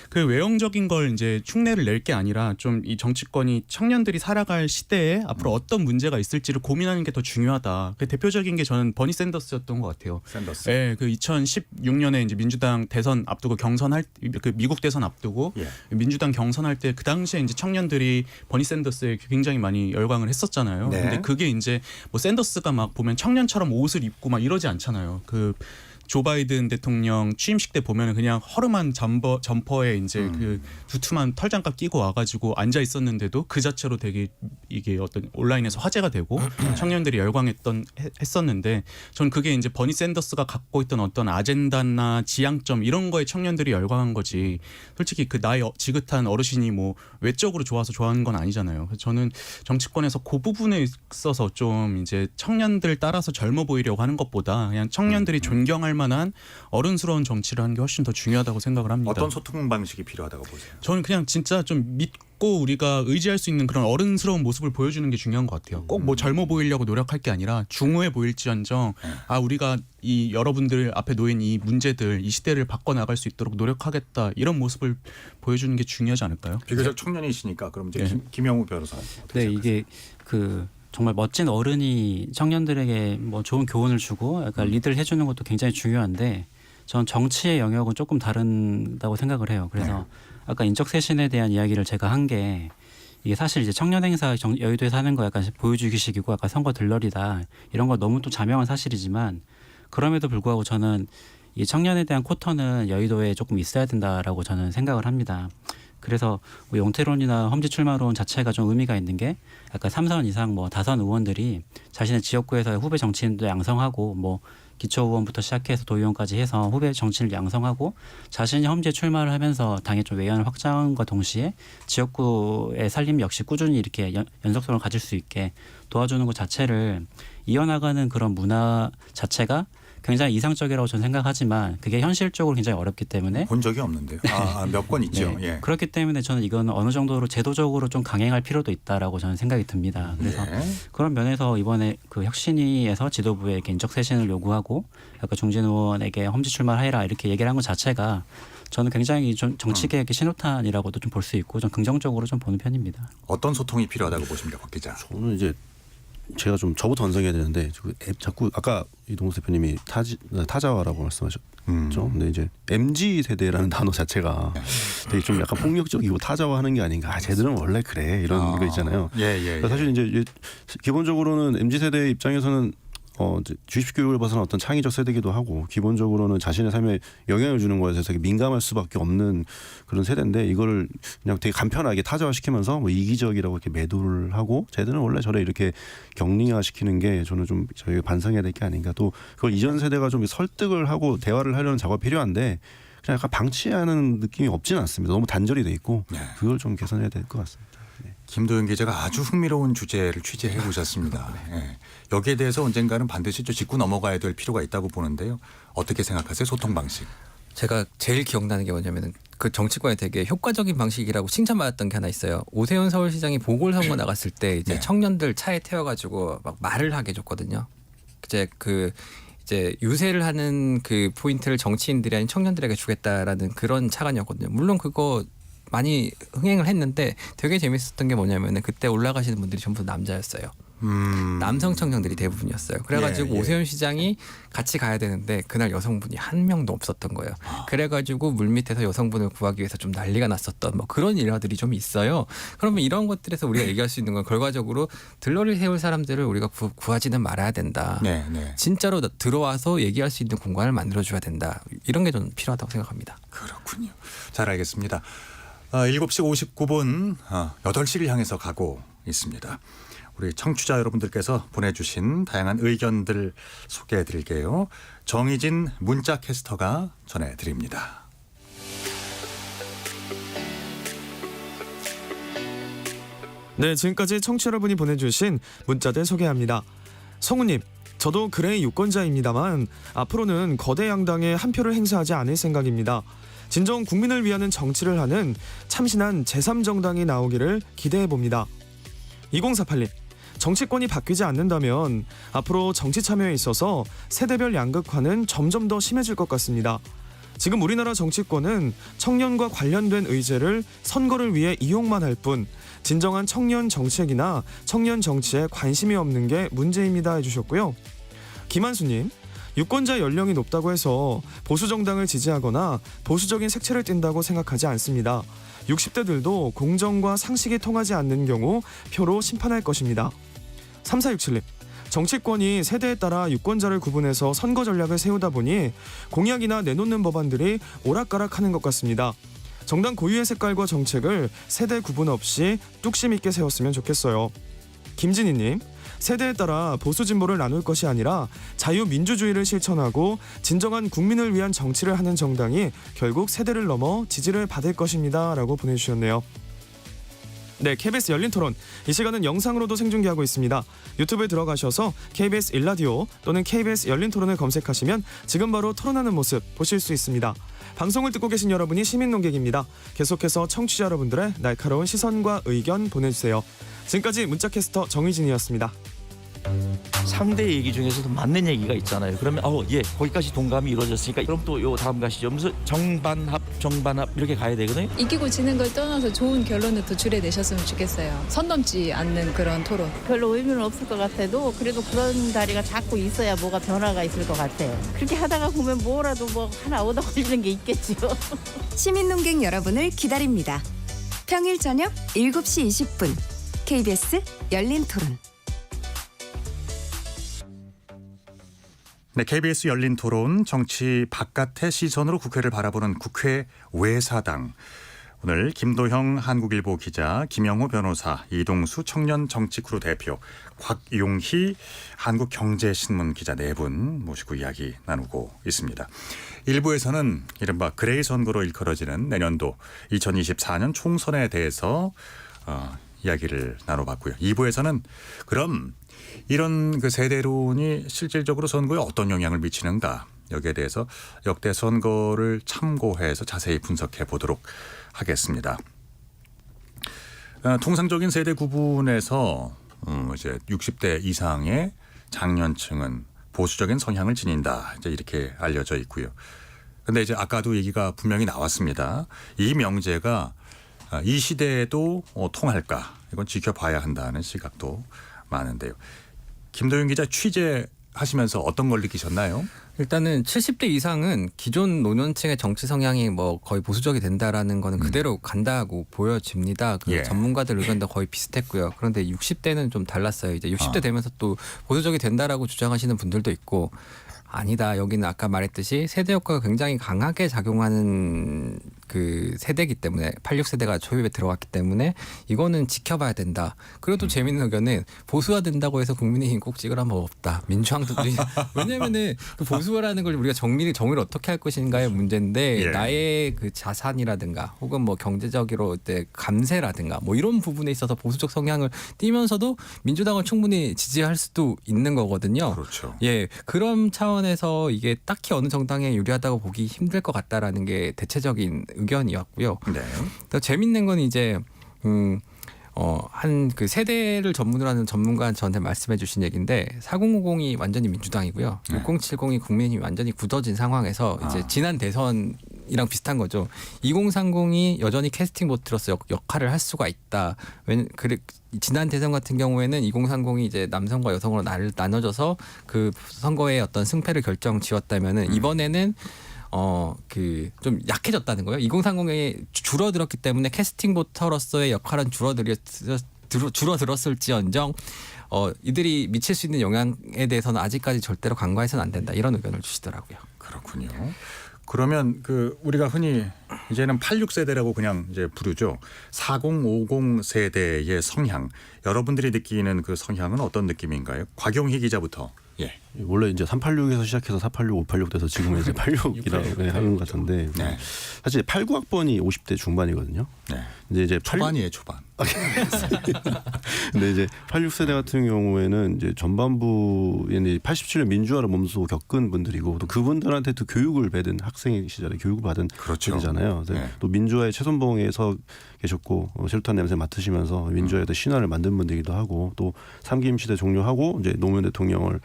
그 외형적인 걸 이제 흉내를 낼 게 아니라 좀 이 정치권이 청년들이 살아갈 시대에 앞으로 어떤 문제가 있을지를 고민하는 게 더 중요하다. 그 대표적인 게 저는 버니 샌더스였던 것 같아요. 샌더스. 네, 그 2016년에 이제 민주당 대선 앞두고 경선할 그 미국 대선 앞두고 예. 민주당 경선할 때 그 당시에 이제 청년들이 버니 샌더스에 굉장히 많이 열광을 했었잖아요. 네. 근데 그게 이제 뭐 샌더스가 막 보면 청년처럼 옷을 입고 막 이러지 않잖아요. 그 조 바이든 대통령 취임식 때 보면은 그냥 허름한 점퍼에 이제 그 두툼한 털장갑 끼고 와가지고 앉아 있었는데도 그 자체로 되게 이게 어떤 온라인에서 화제가 되고 청년들이 했었는데 전 그게 이제 버니 샌더스가 갖고 있던 어떤 아젠다나 지향점 이런 거에 청년들이 열광한 거지. 솔직히 그 나이 지긋한 어르신이 뭐 외적으로 좋아서 좋아하는 건 아니잖아요. 그래서 저는 정치권에서 그 부분에 있어서 좀 이제 청년들 따라서 젊어 보이려고 하는 것보다 그냥 청년들이 존경할 만한 어른스러운 정치를 하는 게 훨씬 더 중요하다고 생각을 합니다. 어떤 소통 방식이 필요하다고 보세요? 저는 그냥 진짜 좀 믿고 우리가 의지할 수 있는 그런 어른스러운 모습을 보여주는 게 중요한 것 같아요. 꼭 뭐 젊어 보이려고 노력할 게 아니라 중후해 보일지언정 우리가 이 여러분들 앞에 놓인 이 문제들 이 시대를 바꿔나갈 수 있도록 노력하겠다 이런 모습을 보여주는 게 중요하지 않을까요? 비교적 청년이시니까 그럼 이제 김영우 변호사. 네, 이게 그 정말 멋진 어른이 청년들에게 뭐 좋은 교훈을 주고 약간 리드를 해주는 것도 굉장히 중요한데 전 정치의 영역은 조금 다른다고 생각을 해요. 그래서 아까 인적 쇄신에 대한 이야기를 제가 한 게 이게 사실 이제 청년 행사 여의도에서 하는 거 약간 보여주기식이고 약간 선거 들러리다 이런 거 너무 또 자명한 사실이지만 그럼에도 불구하고 저는 이 청년에 대한 쿼터는 여의도에 조금 있어야 된다라고 저는 생각을 합니다. 그래서 뭐 용태론이나 험지 출마론 자체가 좀 의미가 있는 게 약간 3선 이상 뭐 다선 의원들이 자신의 지역구에서 후배 정치인도 양성하고 뭐 기초 의원부터 시작해서 도의원까지 해서 후배 정치인을 양성하고 자신이 험지에 출마를 하면서 당의 좀 외연을 확장함과 동시에 지역구의 살림 역시 꾸준히 이렇게 연속성을 가질 수 있게 도와주는 것 자체를 이어나가는 그런 문화 자체가 굉장히 이상적이라고 저는 생각하지만 그게 현실적으로 굉장히 어렵기 때문에 본 적이 없는데요. 몇 건 있죠. 네. 예. 그렇기 때문에 저는 이거는 어느 정도로 제도적으로 좀 강행할 필요도 있다라고 저는 생각이 듭니다. 그래서 예. 그런 면에서 이번에 그 혁신위에서 지도부에게 인적 쇄신을 요구하고 약간 중진 의원에게 험지 출마해라 이렇게 얘기를 한 것 자체가 저는 굉장히 좀 정치계의 신호탄이라고도 좀 볼 수 있고 좀 긍정적으로 좀 보는 편입니다. 어떤 소통이 필요하다고 보십니까, 박 기자? 저는 이제 제가 좀 저부터 언성해야 되는데 자꾸 아까 이동수 대표님이 타자와라고 말씀하셨죠. 근데 이제 MZ 세대라는 단어 자체가 되게 좀 약간 폭력적이고 타자화하는 게 아닌가. 쟤들은 원래 그래 이런 거 있잖아요. 예. 사실 이제 기본적으로는 MZ 세대 입장에서는 이제 주입식 교육을 벗어난 어떤 창의적 세대이기도 하고 기본적으로는 자신의 삶에 영향을 주는 거에 대해서 되게 민감할 수밖에 없는 그런 세대인데 이거를 그냥 되게 간편하게 타자화시키면서 뭐 이기적이라고 이렇게 매도를 하고 쟤들은 원래 저래 이렇게 격리화시키는 게 저는 좀 저희가 반성해야 될 게 아닌가. 또 그걸 이전 세대가 좀 설득을 하고 대화를 하려는 작업이 필요한데 그냥 약간 방치하는 느낌이 없지는 않습니다. 너무 단절이 돼 있고 그걸 좀 개선해야 될 것 같습니다. 네. 김도영 기자가 아주 흥미로운 주제를 취재해 오셨습니다. 예. 여기에 대해서 언젠가는 반드시 좀 짚고 넘어가야 될 필요가 있다고 보는데요. 어떻게 생각하세요? 소통 방식. 제가 제일 기억나는 게 뭐냐면은 그 정치권에 되게 효과적인 방식이라고 칭찬받았던 게 하나 있어요. 오세훈 서울시장이 보궐선거 나갔을 때 이제 네. 청년들 차에 태워가지고 막 말을 하게 해줬거든요. 이제 유세를 하는 그 포인트를 정치인들이 아닌 청년들에게 주겠다라는 그런 차관이었거든요. 물론 그거 많이 흥행을 했는데 되게 재밌었던 게 뭐냐면은 그때 올라가시는 분들이 전부 남자였어요. 남성 청년들이 대부분이었어요. 그래가지고 예. 오세훈 시장이 같이 가야 되는데 그날 여성분이 한 명도 없었던 거예요. 그래가지고 물밑에서 여성분을 구하기 위해서 좀 난리가 났었던 뭐 그런 일화들이 좀 있어요. 그러면 이런 것들에서 우리가 얘기할 수 있는 건 결과적으로 들러리 세울 사람들을 우리가 구하지는 말아야 된다. 네, 네. 진짜로 들어와서 얘기할 수 있는 공간을 만들어줘야 된다. 이런 게 좀 필요하다고 생각합니다. 그렇군요. 잘 알겠습니다. 7시 59분 8시를 향해서 가고 있습니다. 우리 청취자 여러분들께서 보내주신 다양한 의견들 소개해 드릴게요. 정희진 문자 캐스터가 전해드립니다. 네, 지금까지 청취자 여러분이 보내주신 문자들 소개합니다. 성우님, 저도 그레이 유권자입니다만 앞으로는 거대 양당에 한 표를 행사하지 않을 생각입니다. 진정 국민을 위하는 정치를 하는 참신한 제3정당이 나오기를 기대해봅니다. 2048님, 정치권이 바뀌지 않는다면 앞으로 정치 참여에 있어서 세대별 양극화는 점점 더 심해질 것 같습니다. 지금 우리나라 정치권은 청년과 관련된 의제를 선거를 위해 이용만 할 뿐 진정한 청년 정책이나 청년 정치에 관심이 없는 게 문제입니다 해주셨고요. 김한수님, 유권자 연령이 높다고 해서 보수 정당을 지지하거나 보수적인 색채를 띈다고 생각하지 않습니다. 60대들도 공정과 상식이 통하지 않는 경우 표로 심판할 것입니다. 3467님, 정치권이 세대에 따라 유권자를 구분해서 선거 전략을 세우다 보니 공약이나 내놓는 법안들이 오락가락하는 것 같습니다. 정당 고유의 색깔과 정책을 세대 구분 없이 뚝심 있게 세웠으면 좋겠어요. 김진희님, 세대에 따라 보수 진보를 나눌 것이 아니라 자유민주주의를 실천하고 진정한 국민을 위한 정치를 하는 정당이 결국 세대를 넘어 지지를 받을 것입니다 라고 보내주셨네요. 네, KBS 열린 토론. 이 시간은 영상으로도 생중계하고 있습니다. 유튜브에 들어가셔서 KBS 1라디오 또는 KBS 열린 토론을 검색하시면 지금 바로 토론하는 모습 보실 수 있습니다. 방송을 듣고 계신 여러분이 시민 논객입니다. 계속해서 청취자 여러분들의 날카로운 시선과 의견 보내주세요. 지금까지 문자캐스터 정희진이었습니다. 상대 얘기 중에서도 맞는 얘기가 있잖아요. 그러면 예, 거기까지 동감이 이루어졌으니까 그럼 또 요 다음 가시죠. 무슨 정반합 이렇게 가야 되거든요. 이기고 지는 걸 떠나서 좋은 결론을 도출해내셨으면 좋겠어요. 선 넘지 않는 그런 토론. 별로 의미는 없을 것 같아도 그래도 그런 자리가 자꾸 있어야 뭐가 변화가 있을 것 같아요. 그렇게 하다가 보면 뭐라도 뭐 하나 얻어 걸리는 게 있겠죠. 시민 논객 여러분을 기다립니다. 평일 저녁 7시 20분 KBS 열린 토론. 네, KBS 열린 토론 정치 바깥의 시선으로 국회를 바라보는 국회 외사당. 오늘 김도형 한국일보 기자, 김영호 변호사, 이동수 청년 정치크루 대표, 곽용희 한국경제신문 기자 네 분 모시고 이야기 나누고 있습니다. 1부에서는 이른바 그레이 선거로 일컬어지는 내년도 2024년 총선에 대해서 이야기를 나눠봤고요. 2부에서는 그럼 이런 그 세대론이 실질적으로 선거에 어떤 영향을 미치는가, 여기에 대해서 역대 선거를 참고해서 자세히 분석해 보도록 하겠습니다. 통상적인 세대 구분에서 이제 60대 이상의 장년층은 보수적인 성향을 지닌다, 이제 이렇게 알려져 있고요. 그런데 이제 아까도 얘기가 분명히 나왔습니다. 이 명제가 이 시대에도 통할까, 이건 지켜봐야 한다는 시각도 많은데요. 김도영 기자 취재하시면서 어떤 걸 느끼셨나요? 일단은 70대 이상은 기존 노년층의 정치 성향이 뭐 거의 보수적이 된다라는 거는 그대로 간다고 보여집니다. 그 전문가들 의견도 거의 비슷했고요. 그런데 60대는 좀 달랐어요. 이제 60대 되면서 또 보수적이 된다라고 주장하시는 분들도 있고, 아니다, 여기는 아까 말했듯이 세대 효과가 굉장히 강하게 작용하는 그 세대이기 때문에 86세대가 초입에 들어갔기 때문에 이거는 지켜봐야 된다. 그리고 또 재밌는 의견은 보수화 된다고 해서 국민의힘 꼭 찍으라면 없다. 민주당도 왜냐면은 그 보수화라는 걸 우리가 정리를 어떻게 할 것인가의 문제인데 예. 나의 그 자산이라든가 혹은 뭐 경제적으로 감세라든가 뭐 이런 부분에 있어서 보수적 성향을 띠면서도 민주당을 충분히 지지할 수도 있는 거거든요. 그렇죠. 예, 그런 차원에서 이게 딱히 어느 정당에 유리하다고 보기 힘들 것 같다라는 게 대체적인 의견이었고요. 네. 또 재밌는 건 이제 한 그 세대를 전문으로 하는 전문가 저한테 말씀해 주신 얘기인데 4050이 완전히 민주당이고요. 네. 6070이 국민의힘이 완전히 굳어진 상황에서 이제 지난 대선이랑 비슷한 거죠. 2030이 여전히 캐스팅 보트로서 역할을 할 수가 있다. 지난 대선 같은 경우에는 2030이 이제 남성과 여성으로 나눠져서 그 선거의 어떤 승패를 결정지었다면은 이번에는 좀 약해졌다는 거예요. 2030이 줄어들었기 때문에 캐스팅 보터로서의 역할은 줄어들었을지언정 이들이 미칠 수 있는 영향에 대해서는 아직까지 절대로 간과해서는 안 된다. 이런 의견을 주시더라고요. 그렇군요. 그러면 그 우리가 흔히 이제는 86세대라고 그냥 이제 부르죠. 4050 세대의 성향. 여러분들이 느끼는 그 성향은 어떤 느낌인가요? 곽용희 기자부터. 예. 원래 이제 386에서 시작해서 486, 586 돼서 지금은 이제 86이라고 하는 것 같은데 네. 사실 89학번이 50대 중반이거든요. 네. 이제 초반이에요, 초반. 근데 이제 86세대 같은 경우에는 이제 전반부에 87년 민주화를 몸소 겪은 분들이고 또 그분들한테 또 교육을 받은 학생 시절에 교육을 받은 그렇죠. 분이잖아요. 네. 또 민주화의 최선봉에 서 계셨고 실루탄 냄새 맡으시면서 민주화에 대 신화를 만든 분들이기도 하고 또 삼김 시대 종료하고 이제 노무현 대통령을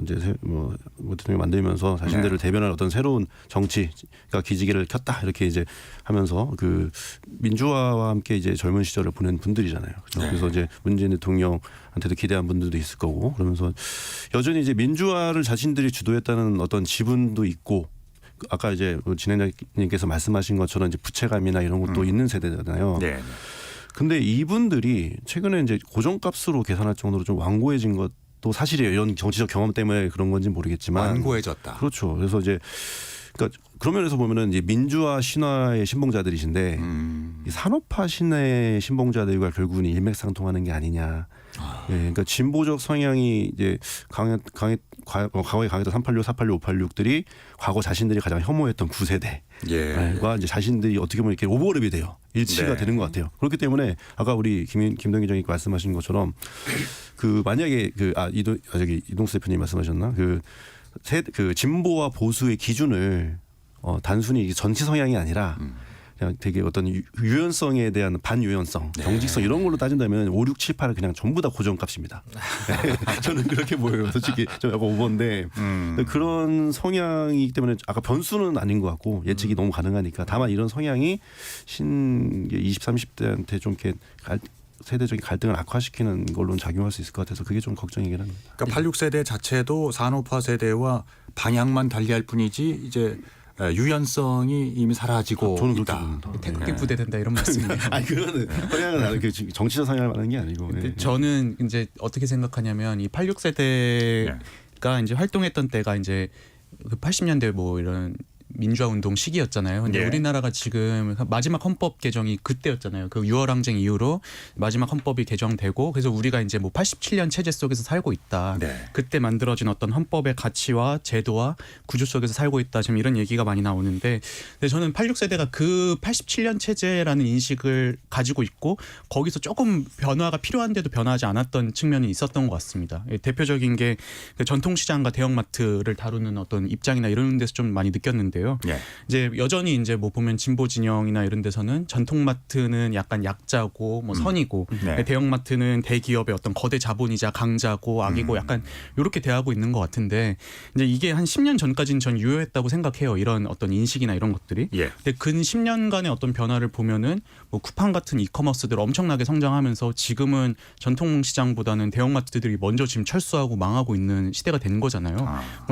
이제 뭐 대통령 만들면서 자신들을 대변할 어떤 새로운 정치가 기지개를 켰다 이렇게 이제 하면서 그 민주화와 함께 이제 젊은 시절을 보낸 분들이잖아요. 그렇죠? 그래서 이제 문재인 대통령한테도 기대한 분들도 있을 거고 그러면서 여전히 이제 민주화를 자신들이 주도했다는 어떤 지분도 있고 아까 이제 진행자님께서 말씀하신 것처럼 이제 부채감이나 이런 것도 있는 세대잖아요. 네. 근데 이분들이 최근에 이제 고정값으로 계산할 정도로 좀 완고해진 것도 사실이에요. 이런 정치적 경험 때문에 그런 건지 모르겠지만 완고해졌다. 그렇죠. 그래서 이제 그러니까 그런 면에서 보면은 이제 민주화 신화의 신봉자들이신데 이 산업화 신화의 신봉자들과 결국은 일맥상통하는 게 아니냐. 예, 그러니까 진보적 성향이 이제 과거에 강했던 386, 486, 586들이 과거 자신들이 가장 혐오했던 9세대과 이제 자신들이 어떻게 보면 이렇게 오버랩이 돼요. 일치가 되는 것 같아요. 그렇기 때문에 아까 우리 김동기 기자님 말씀하신 것처럼 그 만약에 이동수 대표님 말씀하셨나 그 진보와 보수의 기준을 단순히 정치 성향이 아니라 그냥 되게 어떤 유연성에 대한 반유연성, 정직성 이런 걸로 따진다면 5, 6, 7, 8은 그냥 전부 다 고정값입니다. 저는 그렇게 보여요. 솔직히 좀 약간 오버인데 그런 성향이기 때문에 아까 변수는 아닌 것 같고 예측이 너무 가능하니까 다만 이런 성향이 20, 30대한테 좀 이렇게 세대적인 갈등을 악화시키는 걸로는 작용할 수 있을 것 같아서 그게 좀 걱정이긴 합니다. 그러니까 86세대 자체도 산업화 세대와 방향만 달리할 뿐이지 이제 유연성이 이미 사라지고 저는 있다. 태극기 부대 된다 이런 말씀이에요. 아니 그거는 성향은 다른 그 정치적 성향을 말하는 게 아니고. 저는 이제 어떻게 생각하냐면 이 86세대가 이제 활동했던 때가 이제 그 80년대 뭐 이런 민주화 운동 시기였잖아요. 근데 우리나라가 지금 마지막 헌법 개정이 그때였잖아요. 그 6월 항쟁 이후로 마지막 헌법이 개정되고 그래서 우리가 이제 뭐 87년 체제 속에서 살고 있다. 그때 만들어진 어떤 헌법의 가치와 제도와 구조 속에서 살고 있다. 지금 이런 얘기가 많이 나오는데 근데 저는 86세대가 그 87년 체제라는 인식을 가지고 있고 거기서 조금 변화가 필요한데도 변화하지 않았던 측면이 있었던 것 같습니다. 대표적인 게 전통시장과 대형마트를 다루는 어떤 입장이나 이런 데서 좀 많이 느꼈는데 이제 여전히 이제 뭐 보면 진보 진영이나 이런 데서는 전통마트는 약간 약자고 뭐 선이고 대형마트는 대기업의 어떤 거대 자본이자 강자고 악이고 약간 이렇게 대하고 있는 것 같은데 이제 이게 한 10년 전까지는 전 유효했다고 생각해요. 이런 어떤 인식이나 이런 것들이. 근데 근 10년간의 어떤 변화를 보면은 뭐 쿠팡 같은 이커머스들 엄청나게 성장하면서 지금은 전통 시장보다는 대형마트들이 먼저 지금 철수하고 망하고 있는 시대가 된 거잖아요.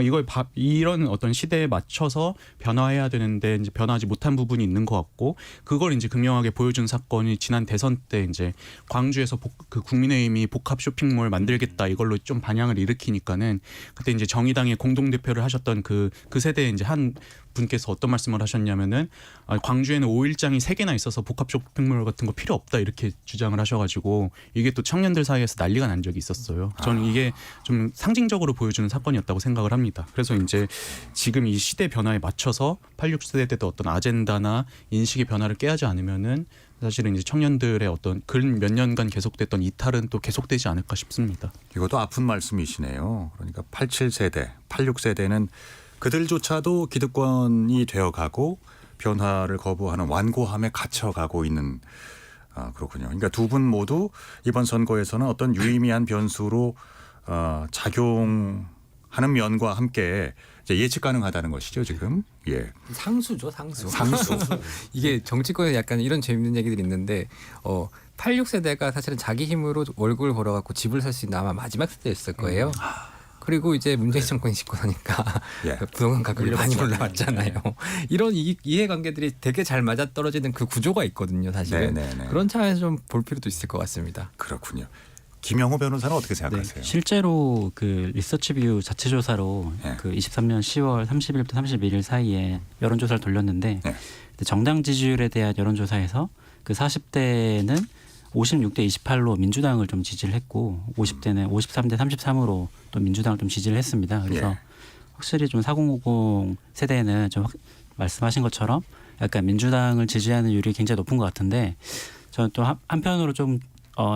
이걸 이런 어떤 시대에 맞춰서 변화해야 되는데 이제 변화하지 못한 부분이 있는 것 같고 그걸 이제 극명하게 보여준 사건이 지난 대선 때 이제 광주에서 그 국민의힘이 복합 쇼핑몰 만들겠다 이걸로 좀 반향을 일으키니까는 그때 이제 정의당의 공동대표를 하셨던 그 세대의 이제 한 분께서 어떤 말씀을 하셨냐면은 광주에는 5일장이 3개나 있어서 복합 쇼핑몰 같은 거 필요 없다 이렇게 주장을 하셔가지고 이게 또 청년들 사이에서 난리가 난 적이 있었어요. 저는 이게 좀 상징적으로 보여주는 사건이었다고 생각을 합니다. 그래서 이제 지금 이 시대 변화에 맞춰서 86세대 때도 어떤 아젠다나 인식의 변화를 깨하지 않으면은 사실은 이제 청년들의 어떤 근 몇 년간 계속됐던 이탈은 또 계속되지 않을까 싶습니다. 이것도 아픈 말씀이시네요. 그러니까 87세대, 86세대는 그들조차도 기득권이 되어가고 변화를 거부하는 완고함에 갇혀가고 있는 그렇군요. 그러니까 두 분 모두 이번 선거에서는 어떤 유의미한 변수로 작용하는 면과 함께 이제 예측 가능하다는 것이죠 지금. 예. 상수죠, 상수. 상수. 이게 정치권에 약간 이런 재밌는 얘기들이 있는데 86세대가 사실은 자기 힘으로 월급을 벌어갖고 집을 살 수 있는 아마 마지막 세대였을 거예요. 그리고 이제 문재인 정권이 짓고 나니까 예. 부동산 가격이 많이 올라왔잖아요. 이런 이해관계들이 되게 잘 맞아떨어지는 그 구조가 있거든요. 사실은. 네네네. 그런 차원에서 좀 볼 필요도 있을 것 같습니다. 그렇군요. 김영호 변호사는 어떻게 생각하세요? 실제로 그 리서치뷰 자체 조사로 그 23년 10월 30일부터 31일 사이에 여론조사를 돌렸는데 정당 지지율에 대한 여론조사에서 그 40대는 56대 28로 민주당을 좀 지지를 했고 50대는 53대 33으로 또 민주당을 좀 지지를 했습니다. 그래서 확실히 좀 4050 세대는 좀 말씀하신 것처럼 약간 민주당을 지지하는 율이 굉장히 높은 것 같은데 저는 또 한편으로 좀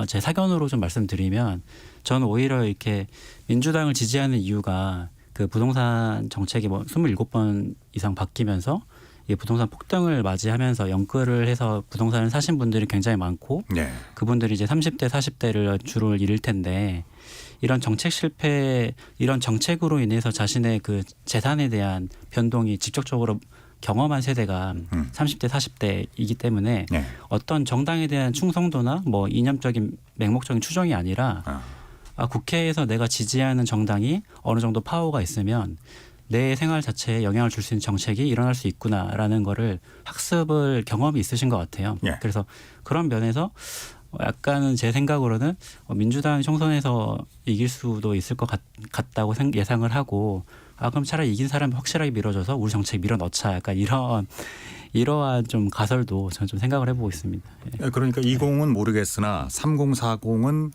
제 사견으로 좀 말씀드리면 저는 오히려 이렇게 민주당을 지지하는 이유가 그 부동산 정책이 뭐 27번 이상 바뀌면서 이 부동산 폭등을 맞이하면서 연끌을 해서 부동산을 사신 분들이 굉장히 많고 그분들이 이제 30대 40대를 주로 이룰 텐데 이런 정책 실패 이런 정책으로 인해서 자신의 그 재산에 대한 변동이 직접적으로 경험한 세대가 30대 40대이기 때문에 어떤 정당에 대한 충성도나 뭐 이념적인 맹목적인 추정이 아니라 국회에서 내가 지지하는 정당이 어느 정도 파워가 있으면 내 생활 자체에 영향을 줄 수 있는 정책이 일어날 수 있구나라는 거를 학습을 경험이 있으신 것 같아요. 그래서 그런 면에서 약간은 제 생각으로는 민주당이 총선에서 이길 수도 있을 것 같다고 예상을 하고 그럼 차라리 이긴 사람이 확실하게 밀어줘서 우리 정책 밀어넣자. 약간 이러한 좀 가설도 저는 좀 생각을 해보고 있습니다. 그러니까 20은 모르겠으나 3040은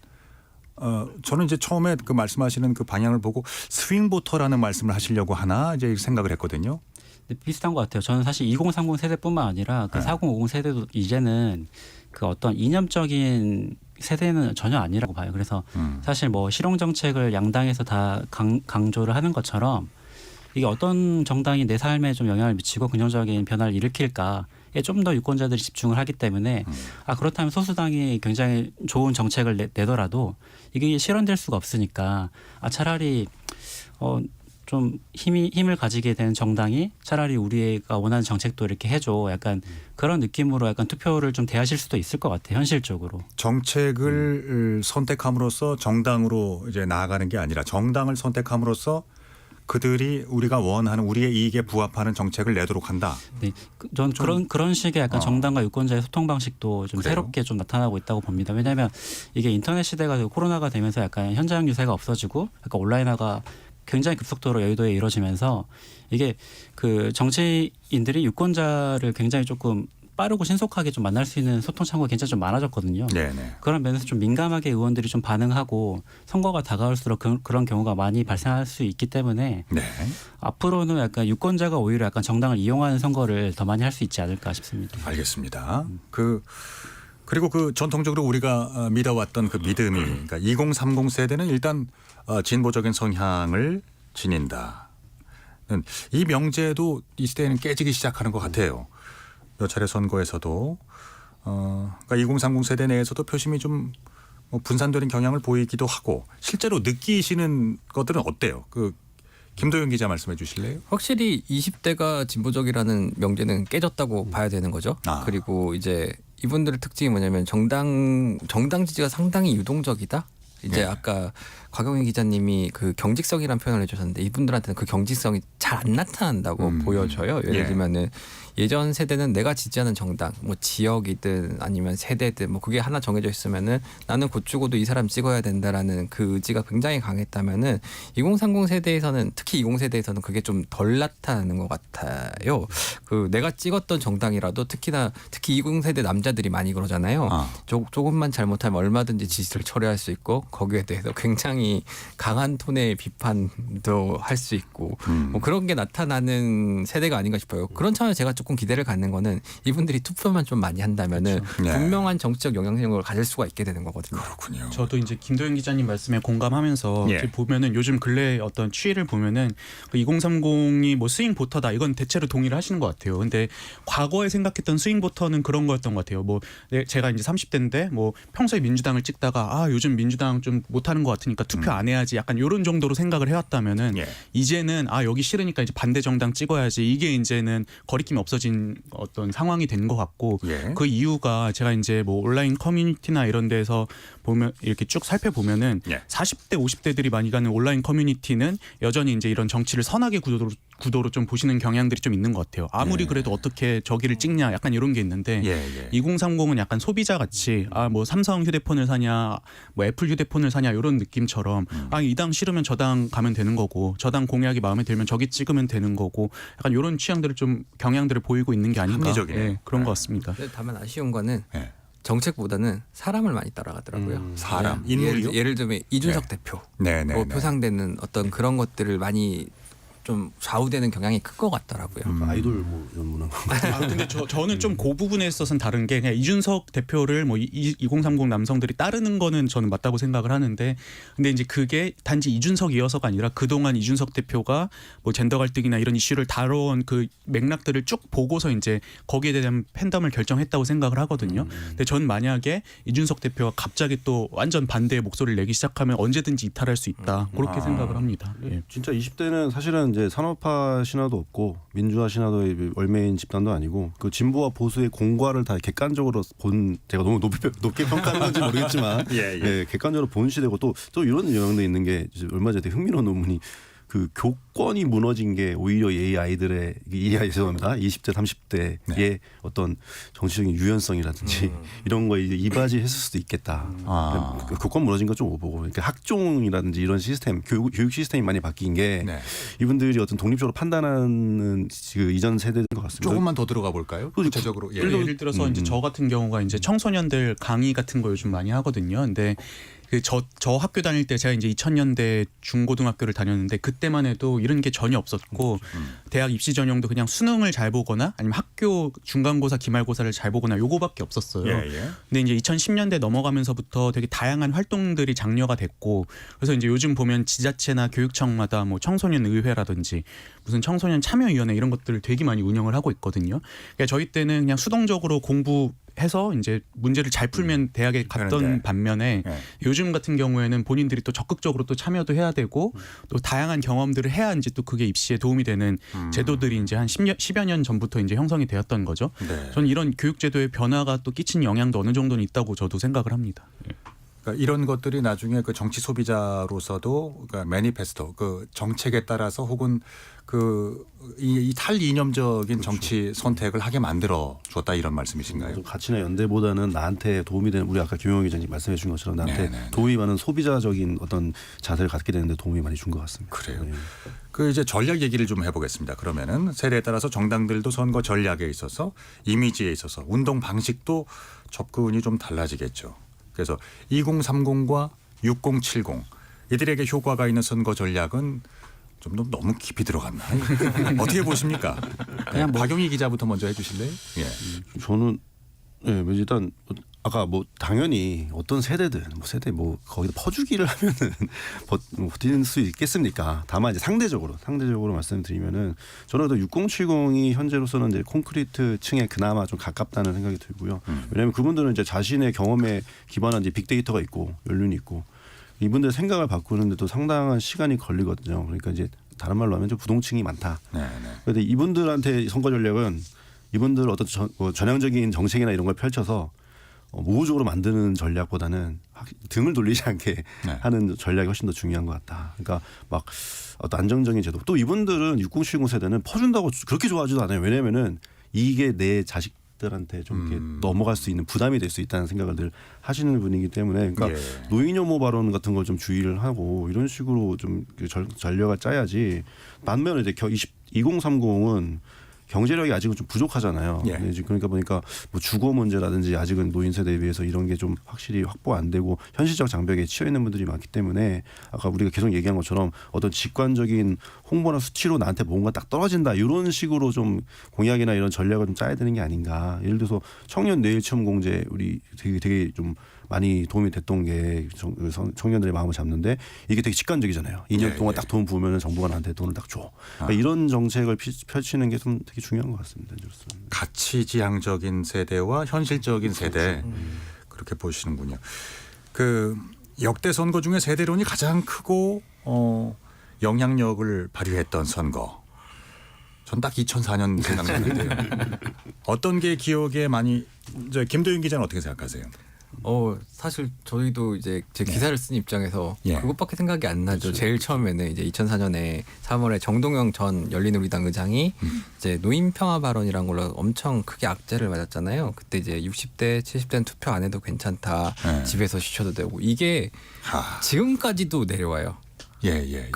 저는 이제 처음에 그 말씀하시는 그 방향을 보고 스윙 보터라는 말씀을 하시려고 하나 이제 생각을 했거든요. 네, 비슷한 것 같아요. 저는 사실 2030 세대뿐만 아니라 그 4050 세대도 이제는 그 어떤 이념적인 세대는 전혀 아니라고 봐요. 그래서 사실 뭐 실용 정책을 양당에서 다 강조를 하는 것처럼 이게 어떤 정당이 내 삶에 좀 영향을 미치고 긍정적인 변화를 일으킬까에 좀 더 유권자들이 집중을 하기 때문에 그렇다면 소수당이 굉장히 좋은 정책을 내더라도 이게 실현될 수가 없으니까 차라리 좀 힘을 가지게 되는 정당이 차라리 우리가 원하는 정책도 이렇게 해줘. 약간 그런 느낌으로 약간 투표를 좀 대하실 수도 있을 것 같아요. 현실적으로. 정책을 선택함으로써 정당으로 이제 나아가는 게 아니라 정당을 선택함으로써 그들이 우리가 원하는 우리의 이익에 부합하는 정책을 내도록 한다. 네, 전 그런 식의 약간 정당과 유권자의 소통 방식도 좀 새롭게 좀 나타나고 있다고 봅니다. 왜냐하면 이게 인터넷 시대가 되고 코로나가 되면서 약간 현장 유세가 없어지고 약간 온라인화가 굉장히 급속도로 여의도에 이루어지면서 이게 그 정치인들이 유권자를 굉장히 조금 빠르고 신속하게 좀 만날 수 있는 소통 창구가 굉장히 좀 많아졌거든요. 그런 면에서 좀 민감하게 의원들이 좀 반응하고 선거가 다가올수록 그런 경우가 많이 발생할 수 있기 때문에 앞으로는 약간 유권자가 오히려 약간 정당을 이용하는 선거를 더 많이 할 수 있지 않을까 싶습니다. 알겠습니다. 그리고 그 전통적으로 우리가 믿어왔던 그 믿음이 그러니까 2030 세대는 일단 진보적인 성향을 지닌다. 이 명제도 이 시대에는 깨지기 시작하는 것 같아요. 몇 차례 선거에서도 그러니까 2030 세대 내에서도 표심이 좀 분산되는 경향을 보이기도 하고 실제로 느끼시는 것들은 어때요? 김도영 기자 말씀해 주실래요? 확실히 20대가 진보적이라는 명제는 깨졌다고 봐야 되는 거죠. 그리고 이제 이분들의 특징이 뭐냐면 정당 지지가 상당히 유동적이다. 이제 예. 아까 곽영희 기자님이 그 경직성이라는 표현을 해주셨는데 이분들한테는 그 경직성이 잘 안 나타난다고 보여져요. 예를 예. 들면은 예전 세대는 내가 지지하는 정당, 뭐 지역이든 아니면 세대든 뭐 그게 하나 정해져 있으면은 나는 곧 죽어도 이 사람 찍어야 된다라는 그 의지가 굉장히 강했다면은 2030 세대에서는 특히 20세대에서는 그게 좀 덜 나타나는 것 같아요. 그 내가 찍었던 정당이라도 특히 20세대 남자들이 많이 그러잖아요. 조금만 잘못하면 얼마든지 지지를 철회할 수 있고 거기에 대해서 굉장히 강한 톤의 비판도 할 수 있고 뭐 그런 게 나타나는 세대가 아닌가 싶어요. 그런 차원에서 제가 조금 기대를 갖는 거는 이분들이 투표만 좀 많이 한다면은 네. 분명한 정치적 영향력을 가질 수가 있게 되는 거거든요. 그렇군요. 저도 이제 김도현 기자님 말씀에 공감하면서 예. 이렇게 보면은 요즘 근래 어떤 추이를 보면은 그 2030이 뭐 스윙 보터다 이건 대체로 동의를 하시는 것 같아요. 근데 과거에 생각했던 스윙 보터는 그런 거였던 것 같아요. 뭐 제가 이제 30대인데 뭐 평소에 민주당을 찍다가 아 요즘 민주당 좀 못하는 것 같으니까 투표 안 해야지 약간 이런 정도로 생각을 해왔다면은 예. 이제는 아 여기 싫으니까 이제 반대 정당 찍어야지 이게 이제는 거리낌이 없어진 어떤 상황이 된 것 같고 예. 그 이유가 제가 이제 뭐 온라인 커뮤니티나 이런 데서 보면 이렇게 쭉 살펴보면은 예. 40대 50대들이 많이 가는 온라인 커뮤니티는 여전히 이제 이런 정치를 선악의 구도로 좀 보시는 경향들이 좀 있는 것 같아요. 아무리 예. 그래도 어떻게 저기를 찍냐 약간 이런 게 있는데 예. 2030은 약간 소비자 같이 아 뭐 삼성 휴대폰을 사냐 뭐 애플 휴대폰을 사냐 이런 느낌처럼 아 이 당 싫으면 저 당 가면 되는 거고 저 당 공약이 마음에 들면 저기 찍으면 되는 거고 약간 이런 취향들을 좀 경향들을 보이고 있는 게 아닌가 합리적이네요. 예, 그런 것 같습니다. 근데 다만 아쉬운 거는 예. 정책보다는 사람을 많이 따라가더라고요. 사람, 예, 인물이요? 예를 들면 이준석 대표 네네. 뭐 표상되는 어떤 그런 것들을 많이 좀 좌우되는 경향이 큰 것 같더라고요. 아이돌 뭐 이런 문화. 아, 근데 저는 좀 그 부분에 있어서는 다른 게 그냥 이준석 대표를 뭐 2030 남성들이 따르는 거는 저는 맞다고 생각을 하는데 근데 이제 그게 단지 이준석이어서가 아니라 그동안 이준석 대표가 뭐 젠더 갈등이나 이런 이슈를 다뤄온 그 맥락들을 쭉 보고서 이제 거기에 대한 팬덤을 결정했다고 생각을 하거든요. 근데 전 만약에 이준석 대표가 갑자기 또 완전 반대의 목소리를 내기 시작하면 언제든지 이탈할 수 있다. 그렇게 생각을 합니다. 예. 진짜 20대는 사실은 이제 산업화 신화도 없고 민주화 신화도 얼매인 집단도 아니고 그 진보와 보수의 공과를 다 객관적으로 본 제가 너무 높게 평가하는 건지 모르겠지만 예, 객관적으로 본 시대고 또 이런 영향도 있는 게 얼마 전에 되게 흥미로운 논문이 그 교권이 무너진 게 오히려 이 아이들의 죄송합니다. 20대 30대의 어떤 정치적인 유연성이라든지 이런 거에 이제 이바지했을 수도 있겠다. 그 교권 무너진 거 좀 보고 그러니까 학종이라든지 이런 시스템 교육 시스템이 많이 바뀐 게 이분들이 어떤 독립적으로 판단하는 그 이전 세대인 것 같습니다. 조금만 더 들어가 볼까요? 구체적으로 예를 들어서 이제 저 같은 경우가 이제 청소년들 강의 같은 거 요즘 많이 하거든요. 근데 그 저 학교 다닐 때 제가 이제 2000년대 중고등학교를 다녔는데 그때만 해도 이런 게 전혀 없었고 대학 입시 전형도 그냥 수능을 잘 보거나 아니면 학교 중간고사 기말고사를 잘 보거나 요거밖에 없었어요. 근데 이제 2010년대 넘어가면서부터 되게 다양한 활동들이 장려가 됐고 그래서 이제 요즘 보면 지자체나 교육청마다 뭐 청소년 의회라든지 무슨 청소년 참여위원회 이런 것들을 되게 많이 운영을 하고 있거든요. 그러니까 저희 때는 그냥 수동적으로 공부해서 이제 문제를 잘 풀면 대학에 갔던 반면에 요즘 같은 경우에는 본인들이 또 적극적으로 또 참여도 해야 되고 또 다양한 경험들을 해야 이제 또 그게 입시에 도움이 되는 제도들이 이제 한 10여 년 전부터 이제 형성이 되었던 거죠. 저는 이런 교육 제도의 변화가 또 끼친 영향도 어느 정도는 있다고 저도 생각을 합니다. 그러니까 이런 것들이 나중에 그 정치 소비자로서도 그러니까 매니페스토 그 정책에 따라서 혹은 그 이 탈이념적인 정치 선택을 하게 만들어 줬다 이런 말씀이신가요? 가치나 연대보다는 나한테 도움이 되는 우리 아까 김용희 기자님 말씀해 주신 것처럼 나한테 도움이 많은 소비자적인 어떤 자세를 갖게 되는데 도움이 많이 준 것 같습니다. 그래요. 그 이제 전략 얘기를 좀 해보겠습니다. 그러면은 세대에 따라서 정당들도 선거 전략에 있어서 이미지에 있어서 운동 방식도 접근이 좀 달라지겠죠. 그래서 2030과 6070 이들에게 효과가 있는 선거 전략은 좀 너무 깊이 들어갔나? 어떻게 보십니까? 그냥 박용희 기자부터 먼저 해주실래요? 예. 저는 일단 아까 뭐 당연히 어떤 세대든 뭐 세대 뭐 거기다 퍼주기를 하면은 버틸 수 있겠습니까? 다만 이제 상대적으로 말씀드리면은 저는 6070이 현재로서는 이제 콘크리트 층에 그나마 좀 가깝다는 생각이 들고요. 왜냐하면 그분들은 이제 자신의 경험에 기반한 이제 빅데이터가 있고 연륜이 있고 이분들 생각을 바꾸는데도 상당한 시간이 걸리거든요. 그러니까 이제 다른 말로 하면 좀 부동층이 많다. 그런데 이분들한테 선거 전략은 이분들 어떤 전향적인 정책이나 이런 걸 펼쳐서 우호적으로 만드는 전략보다는 등을 돌리지 않게 네. 하는 전략이 훨씬 더 중요한 것 같다. 그러니까 막 어떤 안정적인 제도. 또 이분들은 6070 세대는 퍼준다고 그렇게 좋아하지도 않아요. 왜냐면은 이게 내 자식들한테 좀 이렇게 넘어갈 수 있는 부담이 될 수 있다는 생각을 늘 하시는 분이기 때문에 그러니까 예. 노인 혐오 발언 같은 걸 좀 주의를 하고 이런 식으로 좀 전략을 짜야지. 반면에 이제 2030은 경제력이 아직은 좀 부족하잖아요. 예. 네, 그러니까 보니까 뭐 주거 문제라든지 아직은 노인 세대에 비해서 이런 게 좀 확실히 확보 안 되고 현실적 장벽에 치여 있는 분들이 많기 때문에 아까 우리가 계속 얘기한 것처럼 어떤 직관적인 홍보나 수치로 나한테 뭔가 딱 떨어진다 이런 식으로 좀 공약이나 이런 전략을 좀 짜야 되는 게 아닌가. 예를 들어서 청년 내일 체험 공제 우리 되게 좀 많이 도움이 됐던 게 청년들의 마음을 잡는데 이게 되게 직관적이잖아요. 2년 예, 동안 예. 딱 돈 부으면 정부가 나한테 돈을 딱 줘. 그러니까 이런 정책을 펼치는 게 좀 되게 중요한 것 같습니다. 가치지향적인 세대와 현실적인 세대 그렇게 보시는군요. 그 역대 선거 중에 세대론이 가장 크고 영향력을 발휘했던 선거. 전 딱 2004년 생각나는데요. 어떤 게 기억에 많이 김도윤 기자는 어떻게 생각하세요? 사실 저희도 이제 제 기사를 쓴 입장에서 예. 그것밖에 생각이 안 나죠. 제일 처음에는 이제 2004년에 3월에 정동영 전 열린우리당 의장이 이제 노인 평화 발언이란 걸로 엄청 크게 악재를 맞았잖아요. 그때 이제 60대, 70대는 투표 안 해도 괜찮다. 예. 집에서 쉬셔도 되고 이게 지금까지도 내려와요. 예.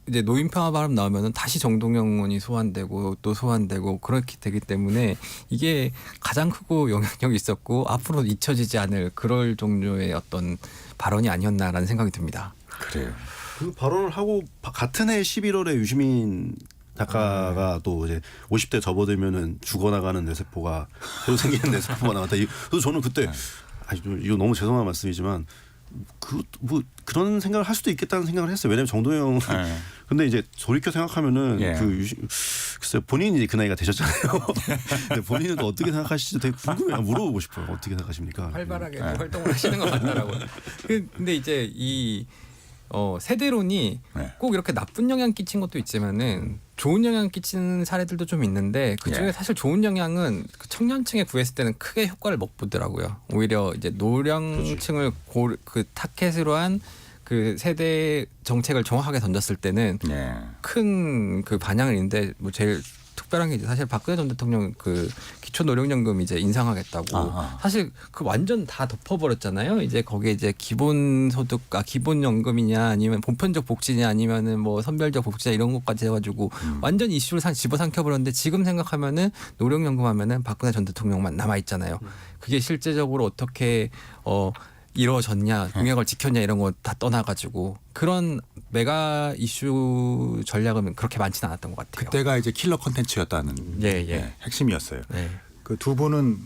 이제 노인 평화 발언 나오면은 다시 정동영 의원이 소환되고 또 소환되고 그렇게 되기 때문에 이게 가장 크고 영향력이 있었고 앞으로 잊혀지지 않을 그럴 종류의 어떤 발언이 아니었나라는 생각이 듭니다. 그래요. 그 발언을 하고 같은 해 11월에 유시민 작가가 또 이제 50대 접어들면은 죽어나가는 뇌세포가 새로 생기는 뇌세포가 나왔다. 그래서 저는 그때 이거 너무 죄송한 말씀이지만 그런 생각을 할 수도 있겠다는 생각을 했어요. 왜냐하면 정동영 근데 이제 돌이켜 생각하면은 글쎄 본인이 그 나이가 되셨잖아요. 근데 본인은 또 어떻게 생각하실지 되게 궁금해요. 물어보고 싶어요. 어떻게 생각하십니까? 활발하게 활동을 하시는 것 같더라고요. 근데 이제 이 세대론이 꼭 이렇게 나쁜 영향 끼친 것도 있지만은 좋은 영향 끼치는 사례들도 좀 있는데 그중에 사실 좋은 영향은 그 청년층에 구했을 때는 크게 효과를 못 보더라고요. 오히려 이제 노령층을 그 타켓으로 한 그 세대 정책을 정확하게 던졌을 때는 큰 그 반향을 있는데 뭐 제일 특별한 게 이제 사실 박근혜 전 대통령 그 기초노령연금 이제 인상하겠다고 사실 그 완전 다 덮어버렸잖아요. 이제 거기에 이제 기본소득, 기본연금이냐 아니면 보편적 복지냐 아니면은 뭐 선별적 복지냐 이런 것까지 해가지고 완전 이슈를 집어삼켜버렸는데 지금 생각하면은 노령연금 하면은 박근혜 전 대통령만 남아 있잖아요. 그게 실제적으로 어떻게 이루어졌냐, 공약을 지켰냐 이런 거 다 떠나가지고 그런 메가 이슈 전략은 그렇게 많지는 않았던 것 같아요. 그때가 이제 킬러 콘텐츠였다는 핵심이었어요. 그 두 분은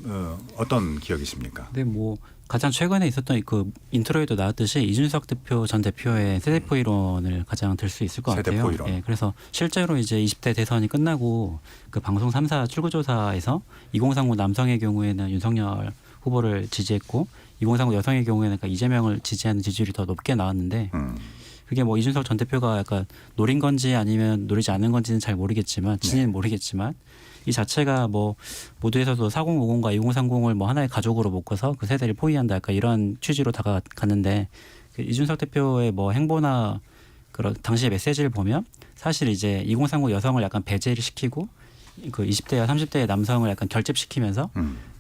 어떤 기억이십니까? 네, 뭐 가장 최근에 있었던 그 인트로에도 나왔듯이 이준석 대표 전 대표의 세대포 이론을 가장 들 수 있을 것 같아요. 세대포 이론. 예, 그래서 실제로 이제 20대 대선이 끝나고 그 방송 3사 출구조사에서 2030 남성의 경우에는 윤석열 후보를 지지했고 2030 여성의 경우에는 그러니까 이재명을 지지하는 지지율이 더 높게 나왔는데 그게 뭐 이준석 전 대표가 약간 노린 건지 아니면 노리지 않은 건지는 잘 모르겠지만 진위는 모르겠지만 이 자체가 뭐 모두에서도 4050과 2030을 뭐 하나의 가족으로 묶어서 그 세대를 포위한다 약간 이런 취지로 다가갔는데 그 이준석 대표의 뭐 행보나 그런 당시의 메시지를 보면 사실 이제 2030 여성을 약간 배제를 시키고 그 20대와 30대의 남성을 약간 결집시키면서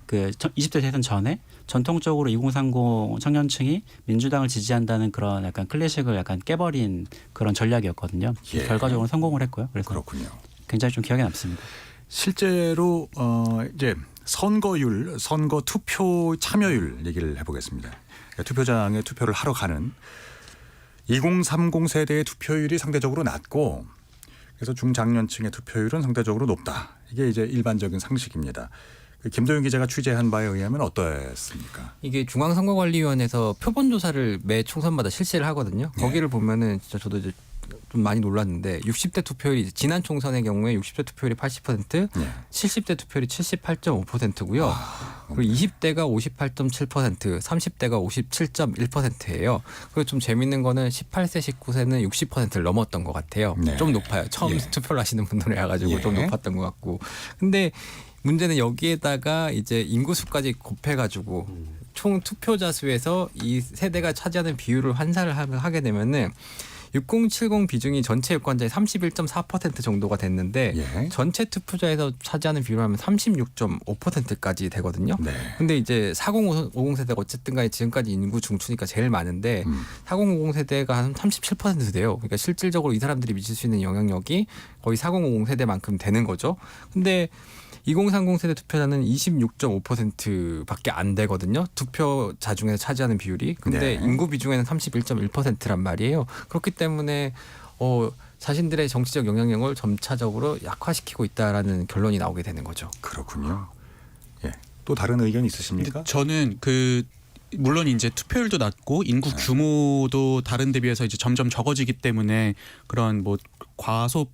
그 20대 대선 전에 전통적으로 2030 청년층이 민주당을 지지한다는 그런 약간 클래식을 약간 깨버린 그런 전략이었거든요. 결과적으로 성공을 했고요. 그래서 그렇군요. 굉장히 좀 기억에 남습니다. 실제로 이제 선거율, 선거 투표 참여율 얘기를 해보겠습니다. 투표장에 투표를 하러 가는 2030 세대의 투표율이 상대적으로 낮고 그래서 중장년층의 투표율은 상대적으로 높다. 이게 이제 일반적인 상식입니다. 김도윤 기자가 취재한 바에 의하면 어떠했습니까? 이게 중앙선거관리위원회에서 표본조사를 매 총선마다 실시를 하거든요. 거기를 보면은 진짜 저도 이제 좀 많이 놀랐는데 60대 투표율이 지난 총선의 경우에 60대 투표율이 80%, 70대 투표율이 78.5%고요. 그리고 20대가 58.7%, 30대가 57.1%예요. 그리고 좀 재밌는 거는 18세, 19세는 60%를 넘었던 것 같아요. 좀 높아요. 처음 투표를 하시는 분들이 와가지고 좀 높았던 것 같고. 근데 문제는 여기에다가 이제 인구수까지 곱해가지고 총 투표자 수에서 이 세대가 차지하는 비율을 환산을 하게 되면은 6070 비중이 전체 유권자의 31.4% 정도가 됐는데 예. 전체 투표자에서 차지하는 비율을 하면 36.5%까지 되거든요. 네. 근데 이제 4050 세대가 어쨌든 간에 지금까지 인구 중추니까 제일 많은데 4050 세대가 한 37% 돼요. 그러니까 실질적으로 이 사람들이 미칠 수 있는 영향력이 거의 4050 세대만큼 되는 거죠. 근데 2030 세대 투표자는 26.5%밖에 안 되거든요. 투표자 중에서 차지하는 비율이. 근데 네. 인구 비중에는 31.1%란 말이에요. 그렇기 때문에 자신들의 정치적 영향력을 점차적으로 약화시키고 있다라는 결론이 나오게 되는 거죠. 그렇군요. 예. 또 다른 의견 있으십니까? 저는 물론 이제 투표율도 낮고 인구 규모도 다른 데 비해서 이제 점점 적어지기 때문에 그런 뭐 과소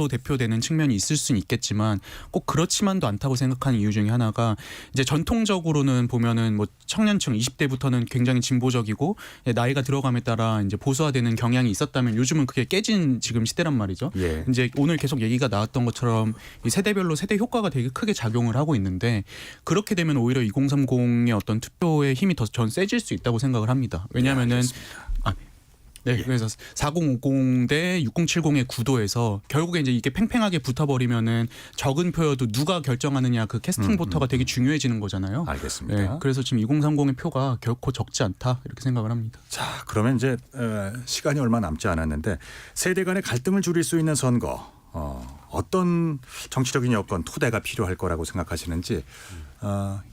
대표되는 측면이 있을 수는 있겠지만 꼭 그렇지만도 않다고 생각하는 이유 중에 하나가 이제 전통적으로는 보면은 뭐 청년층 20대부터는 굉장히 진보적이고 나이가 들어감에 따라 이제 보수화되는 경향이 있었다면 요즘은 그게 깨진 지금 시대란 말이죠. 예. 이제 오늘 계속 얘기가 나왔던 것처럼 이 세대별로 세대 효과가 되게 크게 작용을 하고 있는데 그렇게 되면 오히려 2030의 어떤 투표의 힘이 더 전 세질 수 있다고 생각을 합니다. 왜냐하면은 네, 그래서 4050 대 6070의 구도에서 결국에 이제 이게 팽팽하게 붙어버리면은 적은 표여도 누가 결정하느냐 그 캐스팅 보터가 되게 중요해지는 거잖아요. 알겠습니다. 네, 그래서 지금 2030의 표가 결코 적지 않다 이렇게 생각을 합니다. 자, 그러면 이제 시간이 얼마 남지 않았는데 세대 간의 갈등을 줄일 수 있는 선거 어떤 정치적인 여건 토대가 필요할 거라고 생각하시는지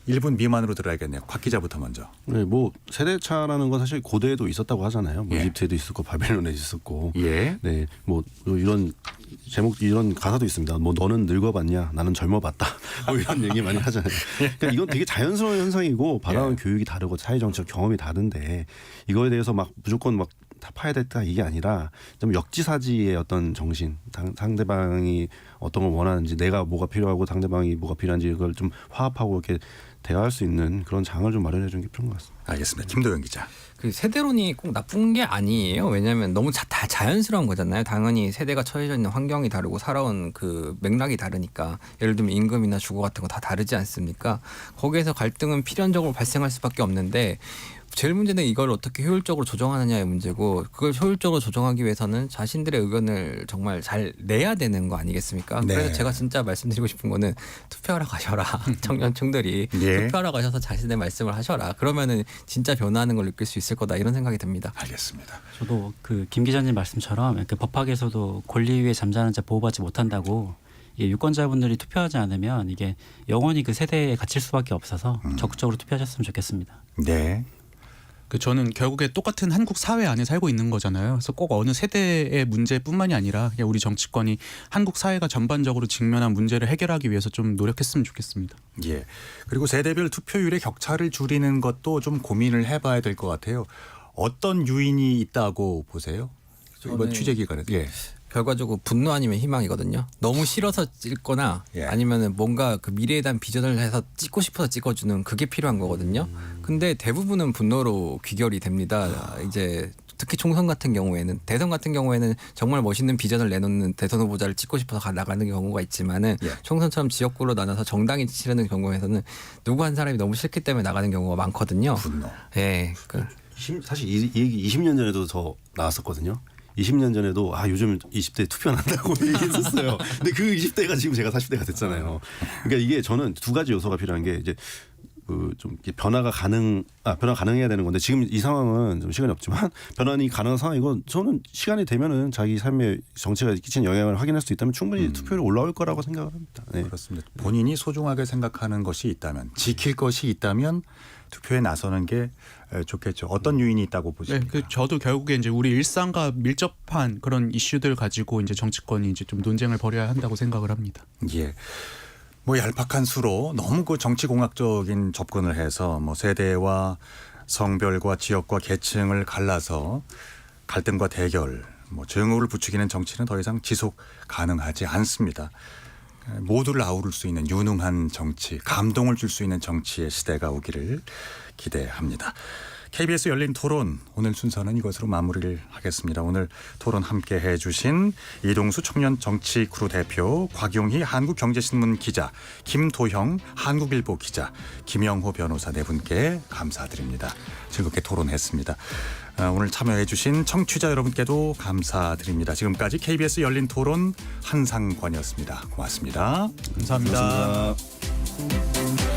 1분 미만으로 들어야겠네요. 곽 기자부터 먼저. 네, 뭐 세대차라는 건 사실 고대에도 있었다고 하잖아요. 뭐 예. 이집트에도 있었고 바벨론에도 있었고. 예. 네, 뭐 이런 제목 이런 가사도 있습니다. 뭐 너는 늙어봤냐, 나는 젊어봤다. 뭐 이런 얘기 많이 하잖아요. 그러니까 이건 되게 자연스러운 현상이고 받아온 교육이 다르고 사회 정치적 경험이 다른데 이거에 대해서 막 무조건 막 타파야 됐다 이게 아니라 좀 역지사지의 어떤 정신, 상대방이 어떤 걸 원하는지, 내가 뭐가 필요하고 상대방이 뭐가 필요한지 이걸 좀 화합하고 이렇게 대화할 수 있는 그런 장을 좀 마련해 주는 게 필요한 것 같습니다. 알겠습니다. 김도영 기자. 그 세대론이 꼭 나쁜 게 아니에요. 왜냐하면 너무 다 자연스러운 거잖아요. 당연히 세대가 처해져 있는 환경이 다르고 살아온 그 맥락이 다르니까. 예를 들면 임금이나 주거 같은 거 다 다르지 않습니까? 거기에서 갈등은 필연적으로 발생할 수밖에 없는데 제일 문제는 이걸 어떻게 효율적으로 조정하느냐의 문제고 그걸 효율적으로 조정하기 위해서는 자신들의 의견을 정말 잘 내야 되는 거 아니겠습니까? 네. 그래서 제가 진짜 말씀드리고 싶은 거는 투표하러 가셔라. 청년층들이 예. 투표하러 가셔서 자신의 말씀을 하셔라. 그러면은 진짜 변화하는 걸 느낄 수 있을 거다 이런 생각이 듭니다. 알겠습니다. 저도 그 김 기자님 말씀처럼 그 법학에서도 권리 위에 잠자는 자 보호받지 못한다고 이게 유권자분들이 투표하지 않으면 이게 영원히 그 세대에 갇힐 수밖에 없어서 적극적으로 투표하셨으면 좋겠습니다. 네. 저는 결국에 똑같은 한국 사회 안에 살고 있는 거잖아요. 그래서 꼭 어느 세대의 문제뿐만이 아니라 그냥 우리 정치권이 한국 사회가 전반적으로 직면한 문제를 해결하기 위해서 좀 노력했으면 좋겠습니다. 예. 그리고 세대별 투표율의 격차를 줄이는 것도 좀 고민을 해봐야 될 것 같아요. 어떤 요인이 있다고 보세요? 이번 취재 기간에. 예. 결과적으로 분노 아니면 희망이거든요. 너무 싫어서 찍거나 예. 아니면은 뭔가 그 미래에 대한 비전을 해서 찍고 싶어서 찍어주는 그게 필요한 거거든요. 근데 대부분은 분노로 귀결이 됩니다. 이제 특히 총선 같은 경우에는 대선 같은 경우에는 정말 멋있는 비전을 내놓는 대선 후보자를 찍고 싶어서 나가는 경우가 있지만은 예. 총선처럼 지역구로 나눠서 정당이 치르는 경우에서는 누구 한 사람이 너무 싫기 때문에 나가는 경우가 많거든요. 분노. 예. 사실 이 얘기 20년 전에도 더 나왔었거든요. 20년 전에도 요즘 20대 투표 안 한다고 얘기했었어요. 근데 그 20대가 지금 제가 40대가 됐잖아요. 그러니까 이게 저는 두 가지 요소가 필요한 게 이제 좀 변화가 가능해야 되는 건데 지금 이 상황은 좀 시간이 없지만 변환이 가능한 상황이고 저는 시간이 되면은 자기 삶에 정치가 끼치는 영향을 확인할 수 있다면 충분히 투표율이 올라올 거라고 생각을 합니다. 네. 그렇습니다. 본인이 소중하게 생각하는 것이 있다면, 지킬 것이 있다면 투표에 나서는 게 좋겠죠. 어떤 요인이 있다고 보십니까? 네, 저도 결국에 이제 우리 일상과 밀접한 그런 이슈들 가지고 이제 정치권이 이제 좀 논쟁을 벌여야 한다고 생각을 합니다. 예. 뭐 얄팍한 수로 너무 그 정치공학적인 접근을 해서 뭐 세대와 성별과 지역과 계층을 갈라서 갈등과 대결, 뭐 증오를 부추기는 정치는 더 이상 지속 가능하지 않습니다. 모두를 아우를 수 있는 유능한 정치, 감동을 줄 수 있는 정치의 시대가 오기를 기대합니다. KBS 열린 토론 오늘 순서는 이것으로 마무리를 하겠습니다. 오늘 토론 함께 해주신 이동수 청년 정치 크루 대표, 곽용희 한국경제신문 기자, 김도형 한국일보 기자, 김영호 변호사 네 분께 감사드립니다. 즐겁게 토론했습니다. 오늘 참여해주신 청취자 여러분께도 감사드립니다. 지금까지 KBS 열린 토론 한상권이었습니다. 고맙습니다. 감사합니다. 고맙습니다.